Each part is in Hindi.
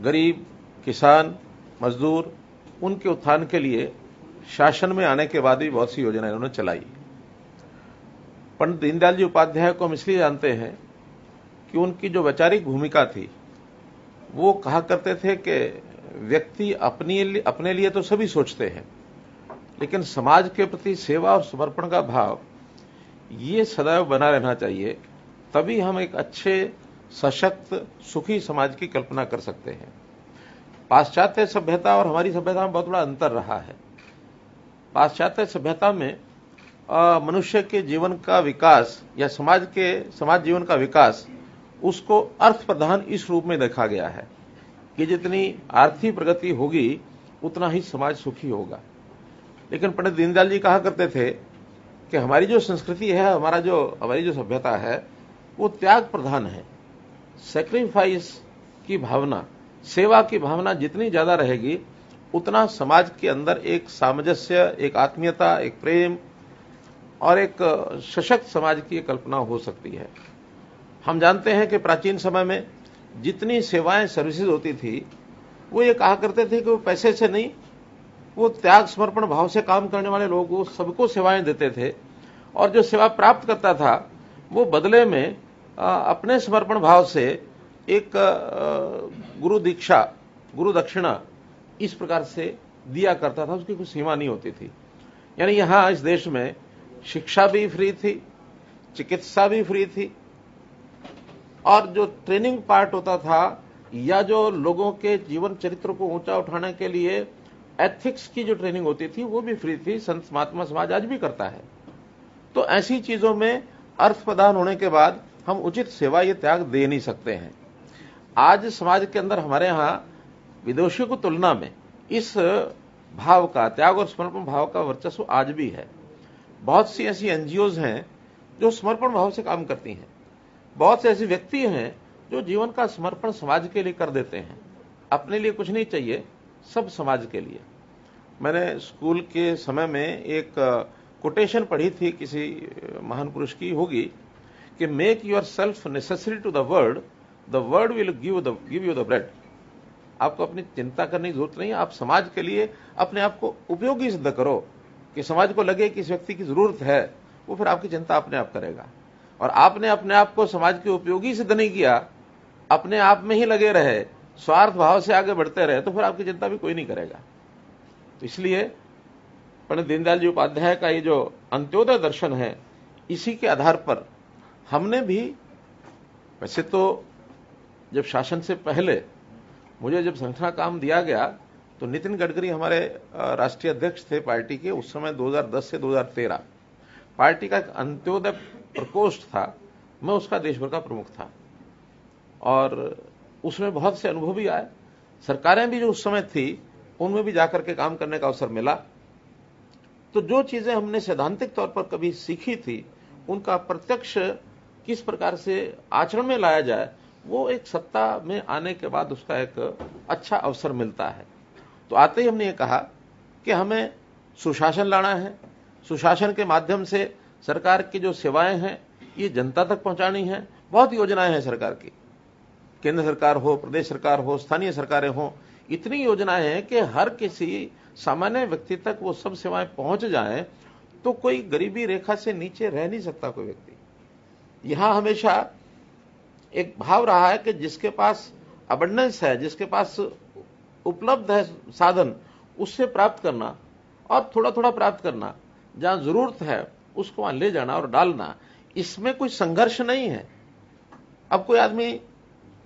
गरीब, किसान, मजदूर, उनके उत्थान के लिए शासन में आने के बाद भी बहुत सी योजनाएं इन्होंने चलाई। पंडित दीनदयाल जी उपाध्याय को हम इसलिए जानते हैं कि उनकी जो वैचारिक भूमिका थी, वो कहा करते थे कि व्यक्ति अपने लिए तो सभी सोचते हैं, लेकिन समाज के प्रति सेवा और समर्पण का भाव ये सदैव बना रहना चाहिए। तभी हम एक अच्छे, सशक्त, सुखी समाज की कल्पना कर सकते हैं। पाश्चात्य सभ्यता और हमारी सभ्यता में बहुत बड़ा अंतर रहा है। पाश्चात्य सभ्यता में मनुष्य के जीवन का विकास या समाज जीवन का विकास, उसको अर्थ प्रधान इस रूप में देखा गया है कि जितनी आर्थिक प्रगति होगी उतना ही समाज सुखी होगा। लेकिन पंडित दीनदयाल जी कहा करते थे कि हमारी जो संस्कृति है, हमारी जो सभ्यता है, वो त्याग प्रधान है। सैक्रिफाइस की भावना, सेवा की भावना जितनी ज्यादा रहेगी उतना समाज के अंदर एक सामंजस्य, एक आत्मीयता, एक प्रेम और एक सशक्त समाज की कल्पना हो सकती है। हम जानते हैं कि प्राचीन समय में जितनी सेवाएं, सर्विसेज होती थी, वो ये कहा करते थे कि वो पैसे से नहीं, वो त्याग समर्पण भाव से काम करने वाले लोग वो सबको सेवाएं देते थे, और जो सेवा प्राप्त करता था वो बदले में अपने समर्पण भाव से एक गुरु दीक्षा, गुरु दक्षिणा इस प्रकार से दिया करता था। उसकी कोई सीमा नहीं होती थी। यानी यहां इस देश में शिक्षा भी फ्री थी, चिकित्सा भी फ्री थी, और जो ट्रेनिंग पार्ट होता था या जो लोगों के जीवन चरित्र को ऊंचा उठाने के लिए एथिक्स की जो ट्रेनिंग होती थी वो भी फ्री थी। संत महात्मा समाज आज भी करता है। तो ऐसी चीजों में अर्थ प्रदान होने के बाद हम उचित सेवा, ये त्याग दे नहीं सकते हैं। आज समाज के अंदर हमारे यहां विदेशियों की तुलना में इस भाव का, त्याग और समर्पण भाव का वर्चस्व आज भी है। बहुत सी ऐसी एनजीओज हैं जो समर्पण भाव से काम करती हैं। बहुत से ऐसे व्यक्ति हैं जो जीवन का समर्पण समाज के लिए कर देते हैं। अपने लिए कुछ नहीं चाहिए, सब समाज के लिए। मैंने स्कूल के समय में एक कोटेशन पढ़ी थी, किसी महान पुरुष की होगी, कि make your self necessary to the world will give you the bread. आपको अपनी चिंता करने की जरूरत नहीं है, आप समाज के लिए अपने आप को उपयोगी सिद्ध करो कि समाज को लगे कि इस व्यक्ति की जरूरत है, वो फिर आपकी चिंता अपने आप करेगा। और आपने अपने आप को समाज के उपयोगी सिद्ध नहीं किया, अपने आप में ही लगे रहे, स्वार्थ भाव से आगे बढ़ते रहे, तो फिर आपकी चिंता भी कोई नहीं करेगा। तो इसलिए पंडित दीनदयाल जी उपाध्याय का ये जो अंत्योदय दर्शन है, इसी के आधार पर हमने भी, वैसे तो जब शासन से पहले मुझे जब संगठन काम दिया गया तो नितिन गडकरी हमारे राष्ट्रीय अध्यक्ष थे पार्टी के। उस समय 2010 से 2013 पार्टी का एक अंत्योदय प्रकोष्ठ था, मैं उसका देश भर का प्रमुख था, और उसमें बहुत से अनुभव भी आए। सरकारें भी जो उस समय थी उनमें भी जाकर के काम करने का अवसर मिला। तो जो चीजें हमने सैद्धांतिक तौर पर कभी सीखी थी, उनका प्रत्यक्ष किस प्रकार से आचरण में लाया जाए, वो एक सत्ता में आने के बाद उसका एक अच्छा अवसर मिलता है। तो आते ही हमने ये कहा कि हमें सुशासन लाना है। सुशासन के माध्यम से सरकार की जो सेवाएं हैं ये जनता तक पहुंचानी है। बहुत योजनाएं हैं सरकार की, केंद्र सरकार हो, प्रदेश सरकार हो, स्थानीय सरकारें हो, इतनी योजनाएं हैं कि हर किसी सामान्य व्यक्ति तक वो सब सेवाएं पहुंच जाएं, तो कोई गरीबी रेखा से नीचे रह नहीं सकता कोई व्यक्ति। यहां हमेशा एक भाव रहा है कि जिसके पास अबंडेंस है, जिसके पास उपलब्ध है साधन, उससे प्राप्त करना और थोड़ा थोड़ा प्राप्त करना, जहां जरूरत है उसको वहां ले जाना और डालना, इसमें कोई संघर्ष नहीं है। अब कोई आदमी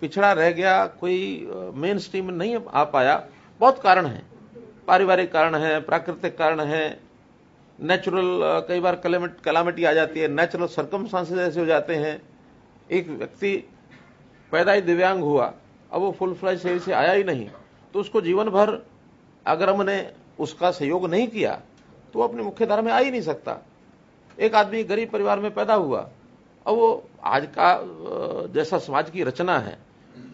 पिछड़ा रह गया, कोई मेन स्ट्रीम में नहीं आ पाया, बहुत कारण है, पारिवारिक कारण है, प्राकृतिक कारण है, नेचुरल कई बार कैलामिटी आ जाती है, नेचुरल सर्कमस्टांसेस ऐसे हो जाते हैं। एक व्यक्ति पैदा ही दिव्यांग हुआ, अब वो फुल फ्लैज सही से आया ही नहीं, तो उसको जीवन भर अगर हमने उसका सहयोग नहीं किया तो वो अपनी मुख्य धारा में आ ही नहीं सकता। एक आदमी गरीब परिवार में पैदा हुआ, अब वो आज का जैसा समाज की रचना है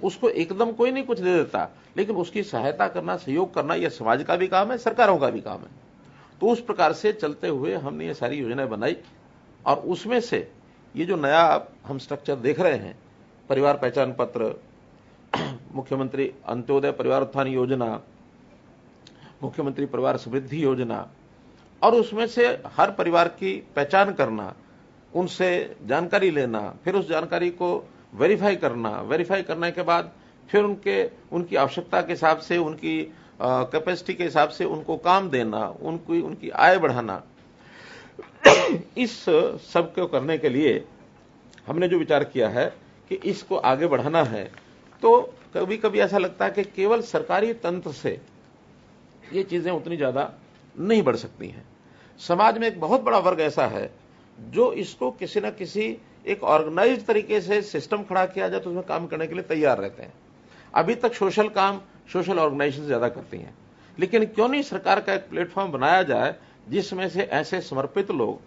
उसको एकदम कोई नहीं कुछ दे देता, लेकिन उसकी सहायता करना, सहयोग करना, यह समाज का भी काम है, सरकारों का भी काम है। तो उस प्रकार से चलते हुए हमने ये सारी योजनाएं बनाई, और उसमें से ये जो नया हम स्ट्रक्चर देख रहे हैं, परिवार पहचान पत्र, मुख्यमंत्री अंत्योदय परिवार उत्थान योजना, मुख्यमंत्री परिवार समृद्धि योजना, और उसमें से हर परिवार की पहचान करना, उनसे जानकारी लेना, फिर उस जानकारी को वेरीफाई करना, वेरीफाई करने के बाद फिर उनकी आवश्यकता के हिसाब से, उनकी कैपेसिटी के हिसाब से उनको काम देना, उनकी आय बढ़ाना। इस सब को करने के लिए हमने जो विचार किया है कि इसको आगे बढ़ाना है, तो कभी कभी ऐसा लगता है कि केवल सरकारी तंत्र से ये चीजें उतनी ज्यादा नहीं बढ़ सकती हैं। समाज में एक बहुत बड़ा वर्ग ऐसा है जो इसको किसी न किसी एक ऑर्गेनाइज्ड तरीके से सिस्टम खड़ा किया जाए तो उसमें काम करने के लिए तैयार रहते हैं। अभी तक सोशल काम सोशल ऑर्गेनाइजेशन ज्यादा करती हैं, लेकिन क्यों नहीं सरकार का एक प्लेटफॉर्म बनाया जाए जिसमें से ऐसे समर्पित लोग,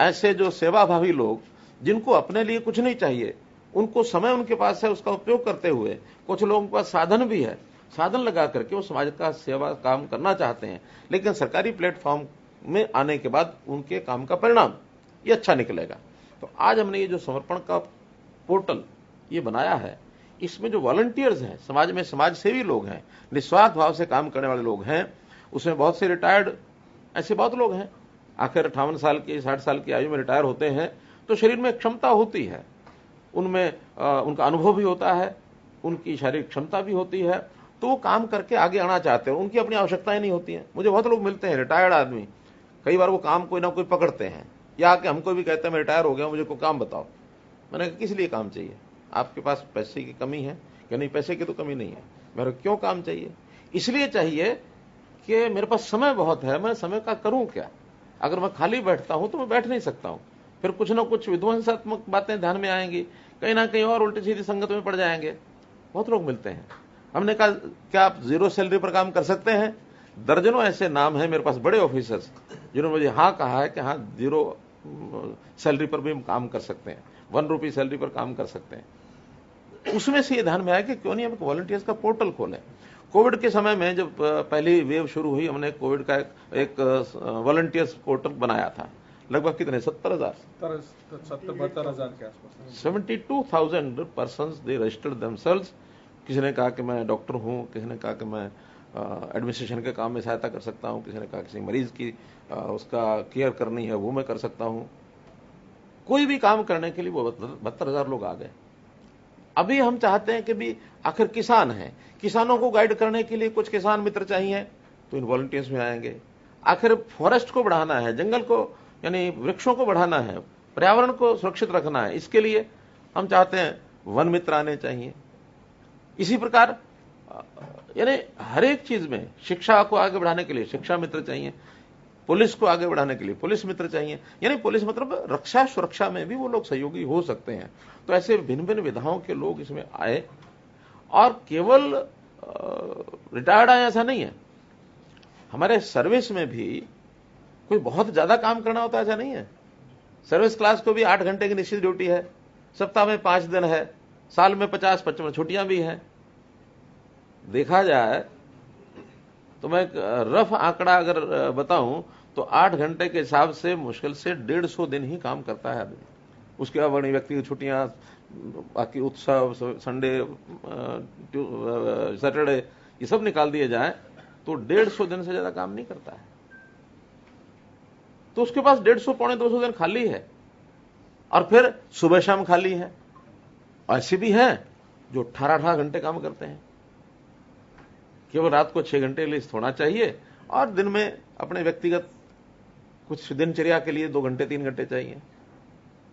ऐसे जो सेवाभावी लोग, जिनको अपने लिए कुछ नहीं चाहिए, उनको समय उनके पास है, उसका उपयोग करते हुए, कुछ लोगों के पास साधन भी है, साधन लगा करके वो समाज का सेवा काम करना चाहते हैं, लेकिन सरकारी प्लेटफॉर्म में आने के बाद उनके काम का परिणाम ये अच्छा निकलेगा। तो आज हमने ये जो समर्पण का पोर्टल ये बनाया है, इसमें जो वॉलंटियर्स हैं, समाज में समाज सेवी लोग हैं, निस्वार्थ भाव से काम करने वाले लोग हैं, उसमें बहुत से रिटायर्ड ऐसे बहुत लोग हैं, आखिर 58 साल की 60 साल की आयु में रिटायर होते हैं, तो शरीर में क्षमता होती है, उनमें उनका अनुभव भी होता है, उनकी शारीरिक क्षमता भी होती है, तो वो काम करके आगे आना चाहते हैं, उनकी अपनी आवश्यकताएं नहीं होती हैं। मुझे बहुत लोग मिलते हैं रिटायर्ड आदमी, कई बार वो काम कोई ना कोई पकड़ते हैं या आके हमको भी कहते हैं मैं रिटायर हो गया, मुझे कोई काम बताओ। मैंने कहा किस लिए काम चाहिए, आपके पास पैसे की कमी है? कि नहीं, पैसे की तो कमी नहीं है। मेरे क्यों काम चाहिए? इसलिए चाहिए कि मेरे पास समय बहुत है, मैं समय का करूं क्या? अगर मैं खाली बैठता हूं तो मैं बैठ नहीं सकता हूं, फिर कुछ ना कुछ विध्वंसात्मक बातें ध्यान में आएंगी, कहीं ना कहीं और उल्टी सीधी संगत में पड़ जाएंगे। बहुत लोग मिलते हैं। हमने कहा क्या आप जीरो सैलरी पर काम कर सकते हैं? दर्जनों ऐसे नाम हैं मेरे पास, बड़े ऑफिसर्स, जिन्होंने मुझे हाँ कहा है कि हाँ जीरो सैलरी पर भी हम काम कर सकते हैं, 1 रुपी सैलरी पर काम कर सकते हैं। उसमें से ये ध्यान में आया कि क्यों नहीं हम वॉलंटियर्स का पोर्टल खोलें। कोविड के समय में जब पहली वेव शुरू हुई, हमने कोविड का एक वॉलंटियर्स पोर्टल बनाया था। लगभग कितने 70,000 के आसपास 72,000 पर्सन्स दे रजिस्टर्ड देमसेल्व्स। किसी ने कहा कि मैं डॉक्टर हूं, किसी ने कहा कि मैं एडमिनिस्ट्रेशन के काम में सहायता कर सकता हूं, किसी ने कहा किसी मरीज की उसका केयर करनी है वो मैं कर सकता हूं। कोई भी काम करने के लिए वो 72,000 लोग आ गए। अभी हम चाहते हैं कि भी आखिर किसान हैं, किसानों को गाइड करने के लिए कुछ किसान मित्र चाहिए तो इन वॉलंटियर्स में आएंगे। आखिर फॉरेस्ट को बढ़ाना है, जंगल को यानी वृक्षों को बढ़ाना है, पर्यावरण को सुरक्षित रखना है, इसके लिए हम चाहते हैं वन मित्र आने चाहिए। इसी प्रकार यानी हर एक चीज में, शिक्षा को आगे बढ़ाने के लिए शिक्षा मित्र चाहिए, पुलिस को आगे बढ़ाने के लिए पुलिस मित्र चाहिए, यानी पुलिस मतलब रक्षा सुरक्षा में भी वो लोग सहयोगी हो सकते हैं। तो ऐसे भिन्न भिन्न विधाओं के लोग इसमें आए, और केवल रिटायर्ड आए ऐसा नहीं है, हमारे सर्विस में भी कोई बहुत ज्यादा काम करना होता है ऐसा नहीं है। सर्विस क्लास को भी 8 घंटे की निश्चित ड्यूटी है, सप्ताह में 5 दिन है, साल में 50-55 छुट्टियां भी हैं। देखा जाए तो मैं रफ आंकड़ा अगर बताऊं तो 8 घंटे के हिसाब से मुश्किल से 150 दिन ही काम करता है आदमी। उसके बाद बड़ी व्यक्ति की छुट्टियां, बाकी उत्सव, संडे, सैटरडे, ये सब निकाल दिए जाए तो 150 दिन से ज्यादा काम नहीं करता है। तो उसके पास 150 पौने 200 दिन खाली है, और फिर सुबह शाम खाली है। ऐसे भी हैं जो 18 घंटे काम करते हैं, केवल रात को 6 घंटे के लिए सोना चाहिए, और दिन में अपने व्यक्तिगत कुछ दिनचर्या के लिए 2 घंटे 3 घंटे चाहिए।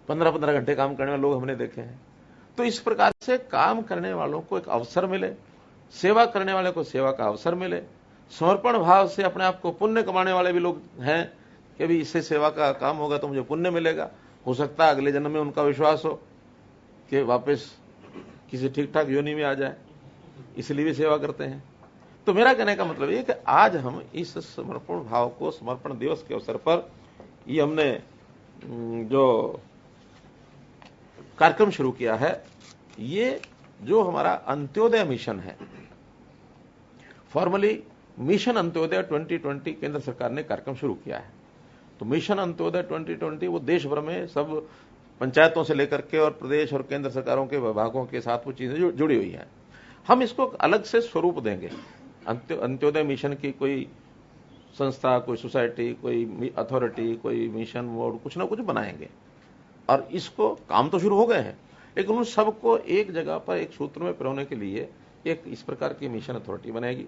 15-15 घंटे काम करने वाले लोग हमने देखे हैं। तो इस प्रकार से काम करने वालों को एक अवसर मिले, सेवा करने वाले को सेवा का अवसर मिले, समर्पण भाव से अपने आप को पुण्य कमाने वाले भी लोग हैं कि अभी इससे सेवा का काम होगा तो मुझे पुण्य मिलेगा। हो सकता है अगले जन्म में उनका विश्वास हो कि वापस किसी ठीक ठाक योनि में आ जाए, इसलिए भी सेवा करते हैं। तो मेरा कहने का मतलब ये कि आज हम इस समर्पण भाव को, समर्पण दिवस के अवसर पर ये हमने जो कार्यक्रम शुरू किया है, ये जो हमारा अंत्योदय मिशन है, फॉर्मली मिशन अंत्योदय 2020 केंद्र सरकार ने कार्यक्रम शुरू किया है। तो मिशन अंत्योदय 2020 वो देश भर में सब पंचायतों से लेकर के और प्रदेश और केंद्र सरकारों के विभागों के साथ वो चीजें जुड़ी हुई हैं। हम इसको अलग से स्वरूप देंगे। अंत्योदय मिशन की कोई संस्था, कोई सोसाइटी, कोई अथॉरिटी, कोई मिशन बोर्ड कुछ ना कुछ बनाएंगे। और इसको काम तो शुरू हो गए हैं, लेकिन उन सबको एक जगह पर एक सूत्र में पिरोने के लिए एक इस प्रकार की मिशन अथॉरिटी बनेगी।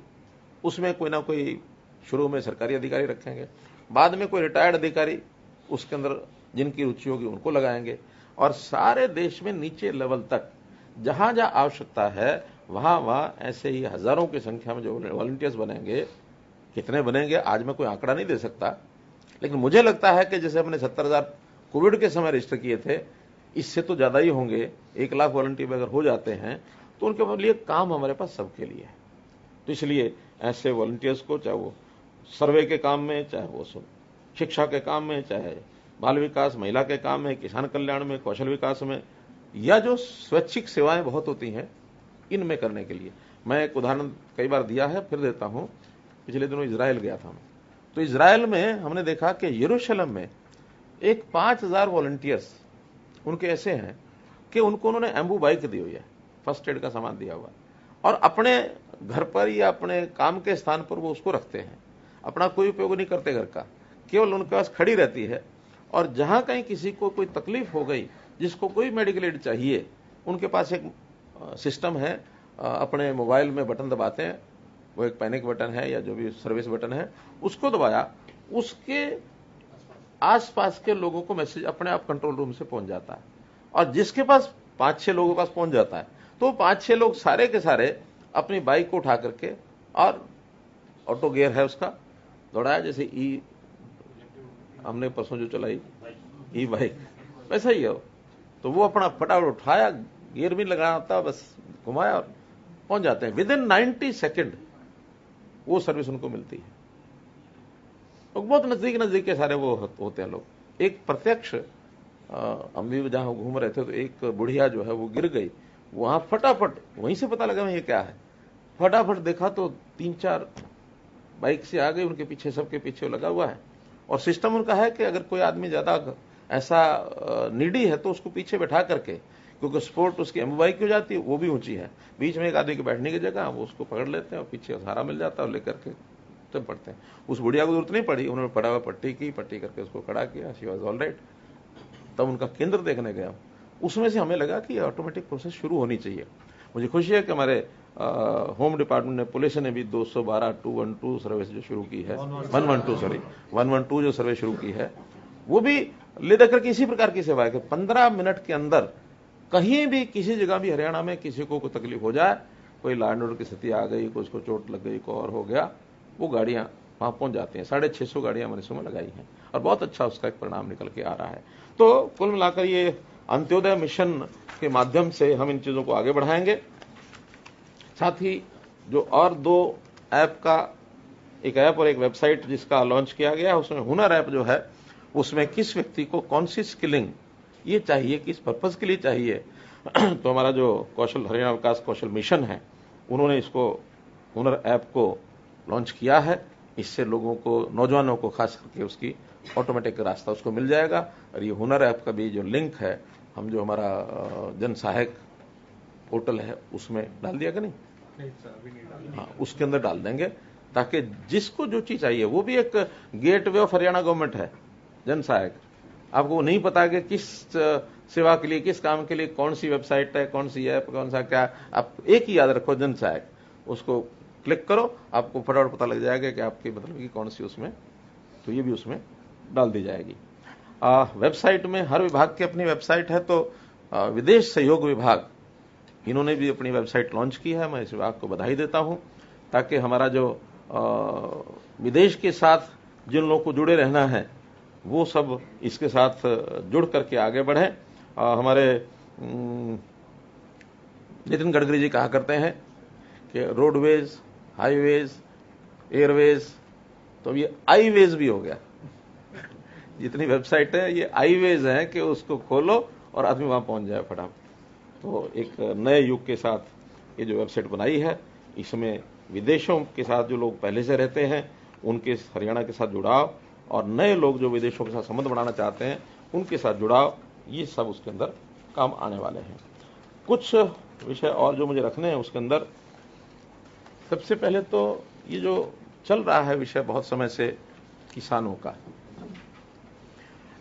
उसमें कोई ना कोई शुरू में सरकारी अधिकारी रखेंगे, बाद में कोई रिटायर्ड अधिकारी उसके अंदर जिनकी रुचि होगी उनको लगाएंगे, और सारे देश में नीचे लेवल तक जहां जहां आवश्यकता है वहां वहां ऐसे ही हजारों की संख्या में जो वॉलंटियर्स बनेंगे। कितने बनेंगे आज मैं कोई आंकड़ा नहीं दे सकता, लेकिन मुझे लगता है कि जैसे हमने 70,000 कोविड के समय रजिस्टर किए थे, इससे तो ज्यादा ही होंगे। 1 लाख वॉलंटियर अगर हो जाते हैं तो उनके लिए काम हमारे पास सबके लिए है। तो इसलिए ऐसे वॉलंटियर्स को, चाहे वो सर्वे के काम में, चाहे वो शिक्षा के काम में, चाहे बाल विकास, महिला के काम में, किसान कल्याण में, कौशल विकास में, या जो स्वैच्छिक सेवाएं बहुत होती हैं इनमें करने के लिए। मैं एक उदाहरण कई बार दिया है, फिर देता हूं। पिछले दिनों इजराइल गया था मैं, तो इजराइल में हमने देखा कि यरूशलेम में एक 5,000 वॉलंटियर्स उनके ऐसे हैं कि उनको उन्होंने एम्बू बाइक दी हुई है, फर्स्ट एड का सामान दिया हुआ, और अपने घर पर या अपने काम के स्थान पर वो उसको रखते हैं। अपना कोई उपयोग नहीं करते घर का, केवल उनके पास खड़ी रहती है। और जहां कहीं किसी को कोई तकलीफ हो गई, जिसको कोई मेडिकल एड चाहिए, उनके पास एक सिस्टम है, अपने मोबाइल में बटन दबाते हैं, वो एक पैनिक बटन है या जो भी सर्विस बटन है, उसको दबाया, उसके आसपास के लोगों को मैसेज अपने आप कंट्रोल रूम से पहुंच जाता है। और जिसके पास 5-6 लोगों के पास पहुंच जाता है, तो 5-6 लोग सारे के सारे अपनी बाइक को उठा करके, और ऑटो गियर है उसका, दौड़ाया, जैसे हमने परसों जो चलाई ई बाइक, वैसा ही है। तो वो अपना फटाफट उठाया, गियर भी लगाना होता, बस घुमाया और पहुंच जाते हैं। विद इन 90 सेकेंड वो सर्विस उनको मिलती है। तो बहुत नजदीक के सारे वो होते हैं लोग। एक प्रत्यक्ष, हम भी जहां घूम रहे थे तो एक बुढ़िया जो है वो गिर गई, वहां फटाफट वहीं से पता लगा ये क्या है, फटाफट देखा तो 3-4 बाइक से आ गई, उनके पीछे, सबके पीछे लगा हुआ है। और सिस्टम उनका है कि अगर कोई आदमी ज्यादा ऐसा नीडी है तो उसको पीछे बैठा करके, क्योंकि स्पोर्ट उसकी एम्बू बाइक हो जाती है, वो भी ऊंची है, बीच में एक आदमी के बैठने की जगह, वो उसको पकड़ लेते हैं और पीछे सहारा मिल जाता है और लेकर के चल पड़ते हैं। उस बुढ़िया को जरूरत नहीं पड़ी, उन्होंने पड़ा हुआ पट्टी की, पट्टी करके उसको खड़ा किया, शी वॉज ऑल राइट। तब उनका केंद्र देखने गया, उसमें से हमें लगा कि ऑटोमेटिक प्रोसेस शुरू होनी चाहिए। मुझे खुशी है कि हमारे होम डिपार्टमेंट ने, पुलिस ने भी 212 212 सर्विस जो शुरू की है, 112 जो सर्विस शुरू की है, वो भी ले देकर के इसी प्रकार की सेवा है कि 15 मिनट के अंदर कहीं भी किसी जगह भी हरियाणा में किसी को कोई तकलीफ हो जाए, कोई लॉ एंड ऑर्डर की स्थिति आ गई, कोई उसको चोट लग गई, कोई और हो गया, वो गाड़ियां वहां पहुंच जाती हैं। 650 गाड़ियां मैंने इसमें लगाई हैं और बहुत अच्छा उसका एक परिणाम निकल के आ रहा है। तो कुल मिलाकर ये अंत्योदय मिशन के माध्यम से हम इन चीजों को आगे बढ़ाएंगे। साथ ही जो और 2 ऐप का, एक ऐप और एक वेबसाइट जिसका लॉन्च किया गया, उसमें हुनर ऐप जो है, उसमें किस व्यक्ति को कौन सी स्किलिंग ये चाहिए, किस पर्पज के लिए चाहिए, तो हमारा जो हरियाणा विकास कौशल मिशन है, उन्होंने इसको हुनर ऐप को लॉन्च किया है। इससे लोगों को, नौजवानों को खास करके उसकी ऑटोमेटिक रास्ता उसको मिल जाएगा। और ये हुनर ऐप का भी जो लिंक है, हम जो हमारा जन सहायक पोर्टल है उसमें डाल दिया कि नहीं? हाँ, उसके अंदर डाल देंगे, ताकि जिसको जो चीज चाहिए, वो भी एक गेटवे ऑफ हरियाणा गवर्नमेंट है जन सहायक। आपको नहीं पता कि किस सेवा के लिए, किस काम के लिए कौन सी वेबसाइट है, कौन सी ऐप, कौन सा क्या, आप एक ही याद रखो, जन सहायक, उसको क्लिक करो, आपको फटाफट पता लग जाएगा कि आपकी मतलब की कौन सी उसमें, तो ये भी उसमें डाल दी जाएगी। वेबसाइट में हर विभाग की अपनी वेबसाइट है, तो विदेश सहयोग विभाग, इन्होंने भी अपनी वेबसाइट लॉन्च की है। मैं इस विभाग को बधाई देता हूं, ताकि हमारा जो विदेश के साथ जिन लोगों को जुड़े रहना है, वो सब इसके साथ जुड़ करके आगे बढ़े। हमारे नितिन गडकरी जी कहा करते हैं कि रोडवेज, हाईवेज, एयरवेज, तो ये आईवेज भी हो गया। जितनी वेबसाइट है ये आईवेज है कि उसको खोलो और आदमी वहां पहुंच जाए फटाफट। तो एक नए युग के साथ ये जो वेबसाइट बनाई है, इसमें विदेशों के साथ जो लोग पहले से रहते हैं उनके हरियाणा के साथ जुड़ाव, और नए लोग जो विदेशों के साथ संबंध बनाना चाहते हैं उनके साथ जुड़ाव, ये सब उसके अंदर काम आने वाले हैं। कुछ विषय और जो मुझे रखने हैं उसके अंदर, सबसे पहले तो ये जो चल रहा है विषय बहुत समय से किसानों का,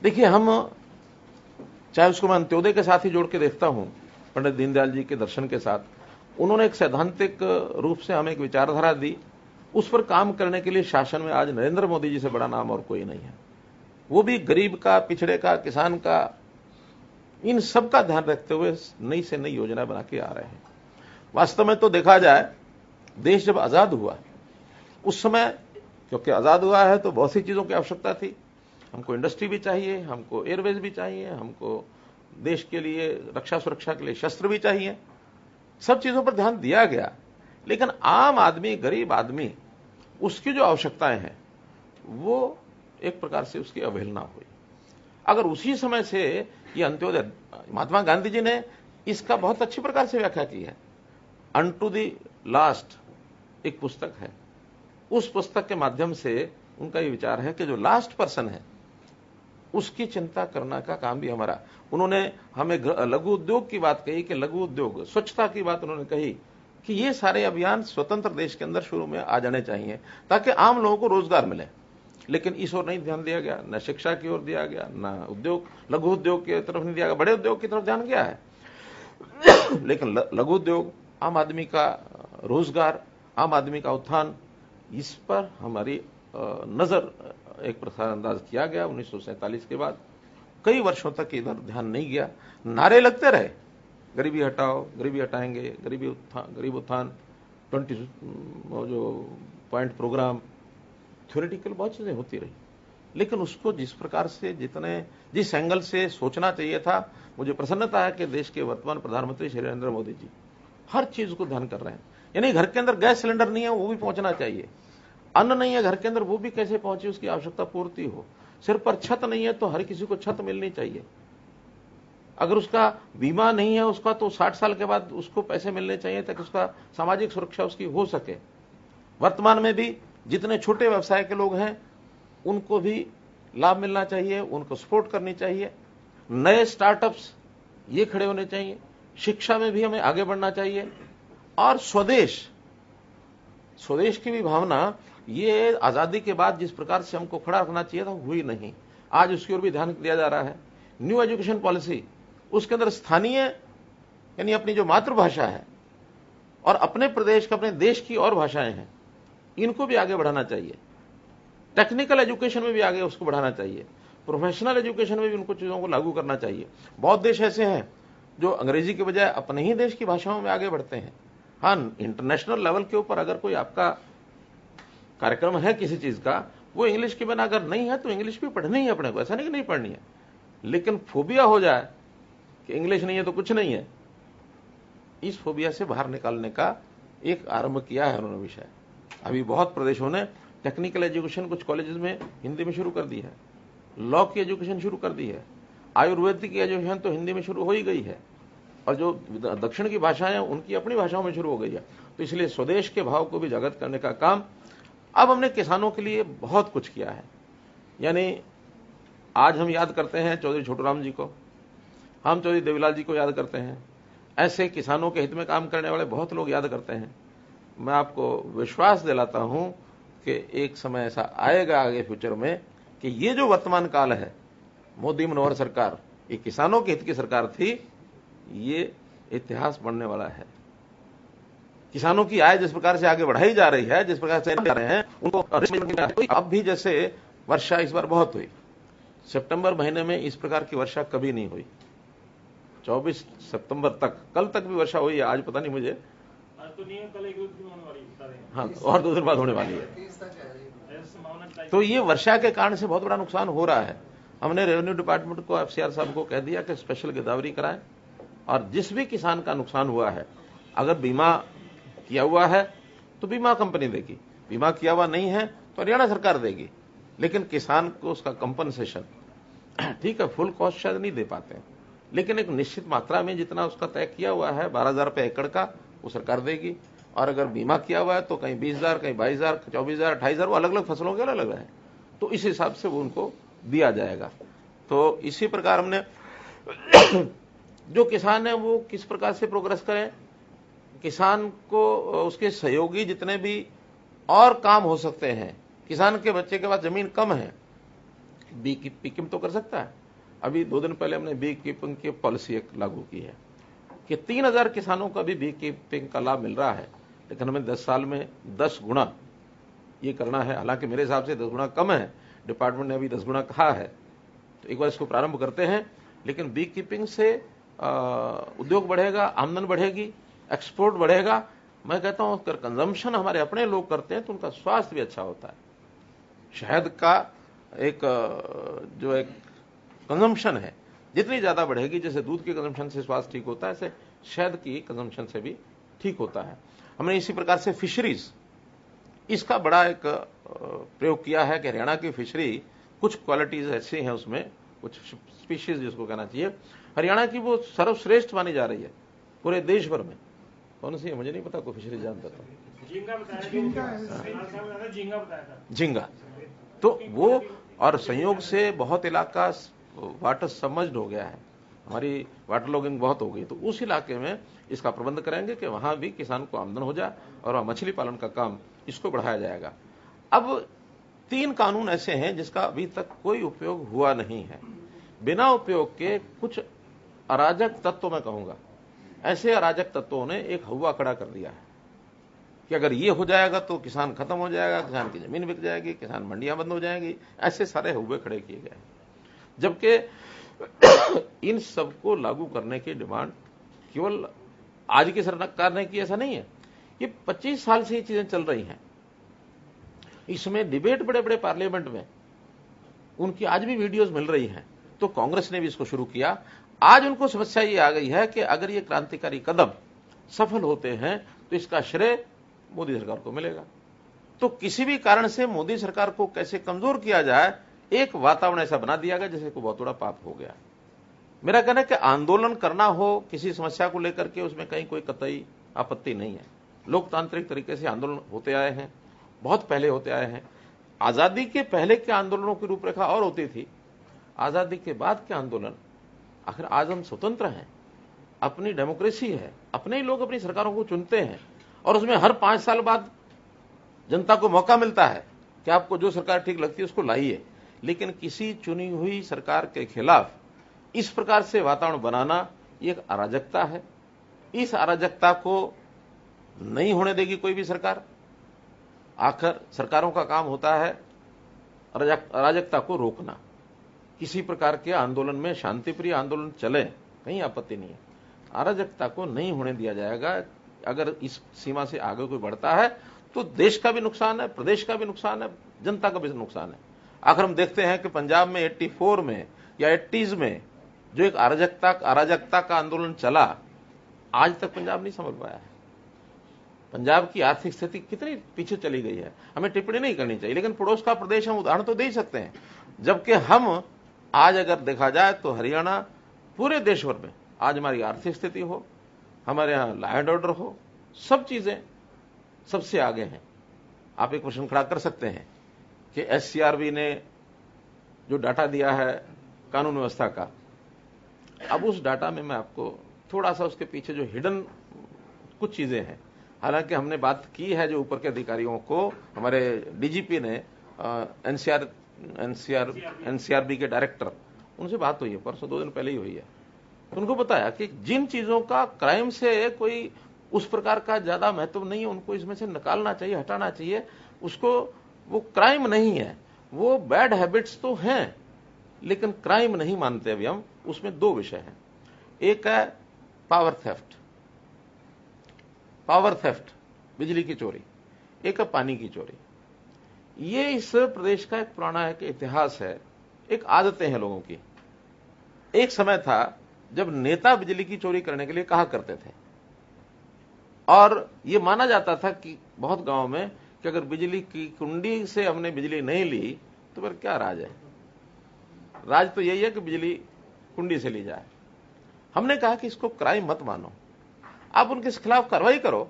देखिए हम चाहे उसको मैं अंत्योदय के साथ ही जोड़ के देखता हूं, पंडित दीनदयाल जी के दर्शन के साथ, उन्होंने एक सैद्धांतिक रूप से हमें एक विचारधारा दी। उस पर काम करने के लिए शासन में आज नरेंद्र मोदी जी से बड़ा नाम और कोई नहीं है। वो भी गरीब का, पिछड़े का, किसान का, इन सब का ध्यान रखते हुए नई से नई योजना बना के आ रहे हैं। वास्तव में तो देखा जाए, देश जब आजाद हुआ उस समय, क्योंकि आजाद हुआ है तो बहुत सी चीजों की आवश्यकता थी। हमको इंडस्ट्री भी चाहिए, हमको एयरवेज भी चाहिए, हमको देश के लिए रक्षा सुरक्षा के लिए शस्त्र भी चाहिए, सब चीजों पर ध्यान दिया गया। लेकिन आम आदमी, गरीब आदमी, उसकी जो आवश्यकताएं हैं वो एक प्रकार से उसकी अवहेलना हुई। अगर उसी समय से ये अंत्योदय, महात्मा गांधी जी ने इसका बहुत अच्छी प्रकार से व्याख्या की है। अनटू द लास्ट एक पुस्तक है, उस पुस्तक के माध्यम से उनका ये विचार है कि जो लास्ट पर्सन है उसकी चिंता करना का काम भी हमारा। उन्होंने हमें लघु उद्योग की बात कही कि लघु उद्योग, स्वच्छता की बात उन्होंने कही कि ये सारे अभियान स्वतंत्र देश के अंदर शुरू में आ जाने चाहिए ताकि आम लोगों को रोजगार मिले। लेकिन इस ओर नहीं ध्यान दिया गया, न शिक्षा की ओर दिया गया, न उद्योग, लघु उद्योग की तरफ नहीं दिया गया। बड़े उद्योग की तरफ ध्यान गया है, लेकिन लघु उद्योग, आम आदमी का रोजगार, आम आदमी का उत्थान, इस पर हमारी नजर एक प्रकार अंदाज किया गया। 1947 के बाद कई वर्षों तक इधर ध्यान नहीं गया। नारे लगते रहे, गरीबी हटाओ, गरीबी हटाएंगे, गरीब उत्थान, 20 जो पॉइंट प्रोग्राम, थ्योरेटिकल बहुत चीजें होती रही। लेकिन उसको जिस प्रकार से, जिस एंगल से सोचना चाहिए था, मुझे प्रसन्नता है कि देश के वर्तमान प्रधानमंत्री श्री नरेंद्र मोदी जी हर चीज को ध्यान कर रहे हैं। यानी घर के अंदर गैस सिलेंडर नहीं है, वो भी पहुंचना चाहिए। अन्न नहीं है घर के अंदर, वो भी कैसे पहुंचे, उसकी आवश्यकता पूर्ति हो। सिर पर छत नहीं है तो हर किसी को छत मिलनी चाहिए। अगर उसका बीमा नहीं है उसका, तो 60 साल के बाद उसको पैसे मिलने चाहिए ताकि उसका सामाजिक सुरक्षा उसकी हो सके। वर्तमान में भी जितने छोटे व्यवसाय के लोग हैं उनको भी लाभ मिलना चाहिए, उनको सपोर्ट करनी चाहिए। नए स्टार्टअप्स ये खड़े होने चाहिए। शिक्षा में भी हमें आगे बढ़ना चाहिए। और स्वदेश की भी भावना, ये आजादी के बाद जिस प्रकार से हमको खड़ा रखना चाहिए था, हुई नहीं। आज उसकी ओर भी ध्यान दिया जा रहा है। न्यू एजुकेशन पॉलिसी, उसके अंदर स्थानीय यानी अपनी जो मातृभाषा है और अपने प्रदेश, अपने देश की और भाषाएं हैं, इनको भी आगे बढ़ाना चाहिए। टेक्निकल एजुकेशन में भी आगे उसको बढ़ाना चाहिए। प्रोफेशनल एजुकेशन में भी उनको चीजों को लागू करना चाहिए। बहुत देश ऐसे हैं जो अंग्रेजी के बजाय अपने ही देश की भाषाओं में आगे बढ़ते हैं। हाँ, इंटरनेशनल लेवल के ऊपर अगर कोई आपका कार्यक्रम है किसी चीज का, वो इंग्लिश के बिना अगर नहीं है तो इंग्लिश भी पढ़नी है अपने को, ऐसा नहीं कि नहीं पढ़नी है। लेकिन फोबिया हो जाए कि इंग्लिश नहीं है तो कुछ नहीं है, इस फोबिया से बाहर निकालने का एक आरंभ किया है उन्होंने विषय। अभी बहुत प्रदेशों ने टेक्निकल एजुकेशन कुछ कॉलेजेस में हिंदी में शुरू कर दी है, लॉ की एजुकेशन शुरू कर दी है, आयुर्वेद की एजुकेशन तो हिंदी में शुरू हो ही गई है, और जो दक्षिण की भाषाएं हैं उनकी अपनी भाषाओं में शुरू हो गई है। तो इसलिए स्वदेश के भाव को भी जागृत करने का काम अब हमने किसानों के लिए बहुत कुछ किया है। यानी आज हम याद करते हैं चौधरी छोटूराम जी को, हम चौधरी देवीलाल जी को याद करते हैं। ऐसे किसानों के हित में काम करने वाले बहुत लोग याद करते हैं। मैं आपको विश्वास दिलाता हूं कि एक समय ऐसा आएगा आगे फ्यूचर में कि ये जो वर्तमान काल है, मोदी मनोहर सरकार, ये किसानों के हित की सरकार थी, ये इतिहास बनने वाला है। किसानों की आय जिस प्रकार से आगे बढ़ाई जा रही है, जिस प्रकार से जा रहे हैं उनको, अब भी जैसे वर्षा इस बार बहुत हुई, सितंबर महीने में इस प्रकार की वर्षा कभी नहीं हुई। 24 सितंबर तक, कल तक भी वर्षा हुई है, आज पता नहीं मुझे, तो नहीं है, कल 1 दिन होने वाली है। हाँ, और 2 दिन बाद होने वाली है। तो ये वर्षा के कारण से बहुत बड़ा नुकसान हो रहा है। हमने रेवेन्यू डिपार्टमेंट को, एफसीआर साहब को कह दिया कि स्पेशल गिरदावरी कराएं, और जिस भी किसान का नुकसान हुआ है, अगर बीमा किया हुआ है तो बीमा कंपनी देगी, बीमा किया हुआ नहीं है तो हरियाणा सरकार देगी। लेकिन किसान को उसका कंपनसेशन, ठीक है, फुल कॉस्ट शायद नहीं दे पाते हैं, लेकिन एक निश्चित मात्रा में जितना उसका तय किया हुआ है 12,000 रुपये एकड़ का, वो सरकार देगी। और अगर बीमा किया हुआ है तो कहीं 20,000, कहीं 22,000, 24,000, 28,000, वो अलग अलग फसलों के अलग अलग है, तो इस हिसाब से वो उनको दिया जाएगा। तो इसी प्रकार हमने जो किसान है वो किस प्रकार से प्रोग्रेस करें, किसान को उसके सहयोगी जितने भी और काम हो सकते हैं, किसान के बच्चे के पास जमीन कम है, बी कीपिंग तो कर सकता है। अभी 2 दिन पहले हमने बी कीपिंग की पॉलिसी एक लागू की है कि 3000 किसानों का भी बी कीपिंग का लाभ मिल रहा है, लेकिन हमें 10 साल में 10 गुना ये करना है। हालांकि मेरे हिसाब से 10 गुना कम है, डिपार्टमेंट ने अभी 10 गुना कहा है, तो एक बार इसको प्रारंभ करते हैं। लेकिन बी कीपिंग से उद्योग बढ़ेगा, आमदन बढ़ेगी, एक्सपोर्ट बढ़ेगा। मैं कहता हूं अगर कंजम्पशन हमारे अपने लोग करते हैं तो उनका स्वास्थ्य भी अच्छा होता है। शहद का एक जो एक कंजम्पशन है, जितनी ज्यादा बढ़ेगी, जैसे दूध के कंजम्पशन से स्वास्थ्य ठीक होता है, ऐसे शहद की कंजम्पशन से भी ठीक होता है। हमने इसी प्रकार से फिशरीज, इसका बड़ा एक प्रयोग किया है कि हरियाणा की फिशरी कुछ क्वालिटीज ऐसी हैं, उसमें कुछ स्पीशीज जिसको कहना चाहिए, हरियाणा की वो सर्वश्रेष्ठ मानी जा रही है पूरे देश भर में। कौन सी है मुझे नहीं पता, कोई फिशरी जानता था। झींगा। तो वो, और संयोग से बहुत इलाका वाटर सबमर्ज्ड हो गया है, हमारी वाटर लॉगिंग बहुत हो गई, तो उस इलाके में इसका प्रबंध करेंगे कि वहां भी किसान को आमदन हो जाए और वहां मछली पालन का काम इसको बढ़ाया जाएगा। अब 3 कानून ऐसे हैं जिसका अभी तक कोई उपयोग हुआ नहीं है। बिना उपयोग के कुछ अराजक तत्व, मैं कहूंगा ऐसे अराजक तत्वों ने एक हवा खड़ा कर दिया है कि अगर ये हो जाएगा तो किसान खत्म हो जाएगा, किसान की जमीन बिक जाएगी, किसान मंडियां बंद हो जाएंगी, ऐसे सारे हुए खड़े किए गए। जबकि इन सबको लागू करने की डिमांड केवल आज की सरकार ने की, ऐसा नहीं है। ये 25 साल से ये चीजें चल रही हैं। इसमें डिबेट बड़े बड़े पार्लियामेंट में उनकी आज भी वीडियोस मिल रही हैं। तो कांग्रेस ने भी इसको शुरू किया। आज उनको समस्या ये आ गई है कि अगर ये क्रांतिकारी कदम सफल होते हैं तो इसका श्रेय मोदी सरकार को मिलेगा। तो किसी भी कारण से मोदी सरकार को कैसे कमजोर किया जाए, एक वातावरण ऐसा बना दिया गया जैसे कोई बहुत बड़ा पाप हो गया। मेरा कहना है कि आंदोलन करना हो किसी समस्या को लेकर के, उसमें कहीं कोई कतई आपत्ति नहीं है। लोकतांत्रिक तरीके से आंदोलन होते आए हैं, बहुत पहले होते आए हैं। आजादी के पहले के आंदोलनों की रूपरेखा और होती थी, आजादी के बाद के आंदोलन, आखिर आज हम स्वतंत्र हैं, अपनी डेमोक्रेसी है, अपने ही लोग अपनी सरकारों को चुनते हैं और उसमें हर 5 साल बाद जनता को मौका मिलता है कि आपको जो सरकार ठीक लगती है उसको लाइए। लेकिन किसी चुनी हुई सरकार के खिलाफ इस प्रकार से वातावरण बनाना ये एक अराजकता है। इस अराजकता को नहीं होने देगी कोई भी सरकार। आखिर सरकारों का काम होता है अराजकता को रोकना। किसी प्रकार के आंदोलन में शांतिप्रिय आंदोलन चले, कहीं आपत्ति नहीं है, अराजकता को नहीं होने दिया जाएगा। अगर इस सीमा से आगे कोई बढ़ता है तो देश का भी नुकसान है, प्रदेश का भी नुकसान है, जनता का भी नुकसान है। आखिर हम देखते हैं कि पंजाब में 84 में या 80s में जो एक अराजकता का आंदोलन चला, आज तक पंजाब नहीं समझ पाया है। पंजाब की आर्थिक स्थिति कितनी पीछे चली गई है, हमें टिप्पणी नहीं करनी चाहिए, लेकिन पड़ोस का प्रदेश हम उदाहरण तो दे ही सकते हैं। जबकि हम आज अगर देखा जाए तो हरियाणा पूरे देश भर में आज हमारी आर्थिक स्थिति हो, हमारे यहां लॉ एंड ऑर्डर हो, सब चीजें सबसे आगे हैं। आप एक प्रश्न खड़ा कर सकते हैं कि SCRB ने जो डाटा दिया है कानून व्यवस्था का, अब उस डाटा में मैं आपको थोड़ा सा उसके पीछे जो हिडन कुछ चीजें हैं, हालांकि हमने बात की है जो ऊपर के अधिकारियों को, हमारे DGP ने NCRB के डायरेक्टर, उनसे बात हुई है परसों 2 दिन पहले ही हुई है, तो उनको बताया कि जिन चीजों का क्राइम से कोई उस प्रकार का ज्यादा महत्व नहीं है, उनको इसमें से निकालना चाहिए, हटाना चाहिए। उसको वो क्राइम नहीं है, वो बैड हैबिट्स तो हैं लेकिन क्राइम नहीं मानते अभी हम। उसमें 2 विषय हैं, एक है पावर थेफ्ट, बिजली की चोरी, एक है पानी की चोरी। ये इस प्रदेश का एक पुराना एक इतिहास है, एक आदतें हैं लोगों की। एक समय था जब नेता बिजली की चोरी करने के लिए कहा करते थे और यह माना जाता था कि बहुत गांव में कि अगर बिजली की कुंडी से हमने बिजली नहीं ली तो फिर क्या राज है, राज तो यही है कि बिजली कुंडी से ली जाए। हमने कहा कि इसको क्राइम मत मानो, आप उनके खिलाफ कार्रवाई करो,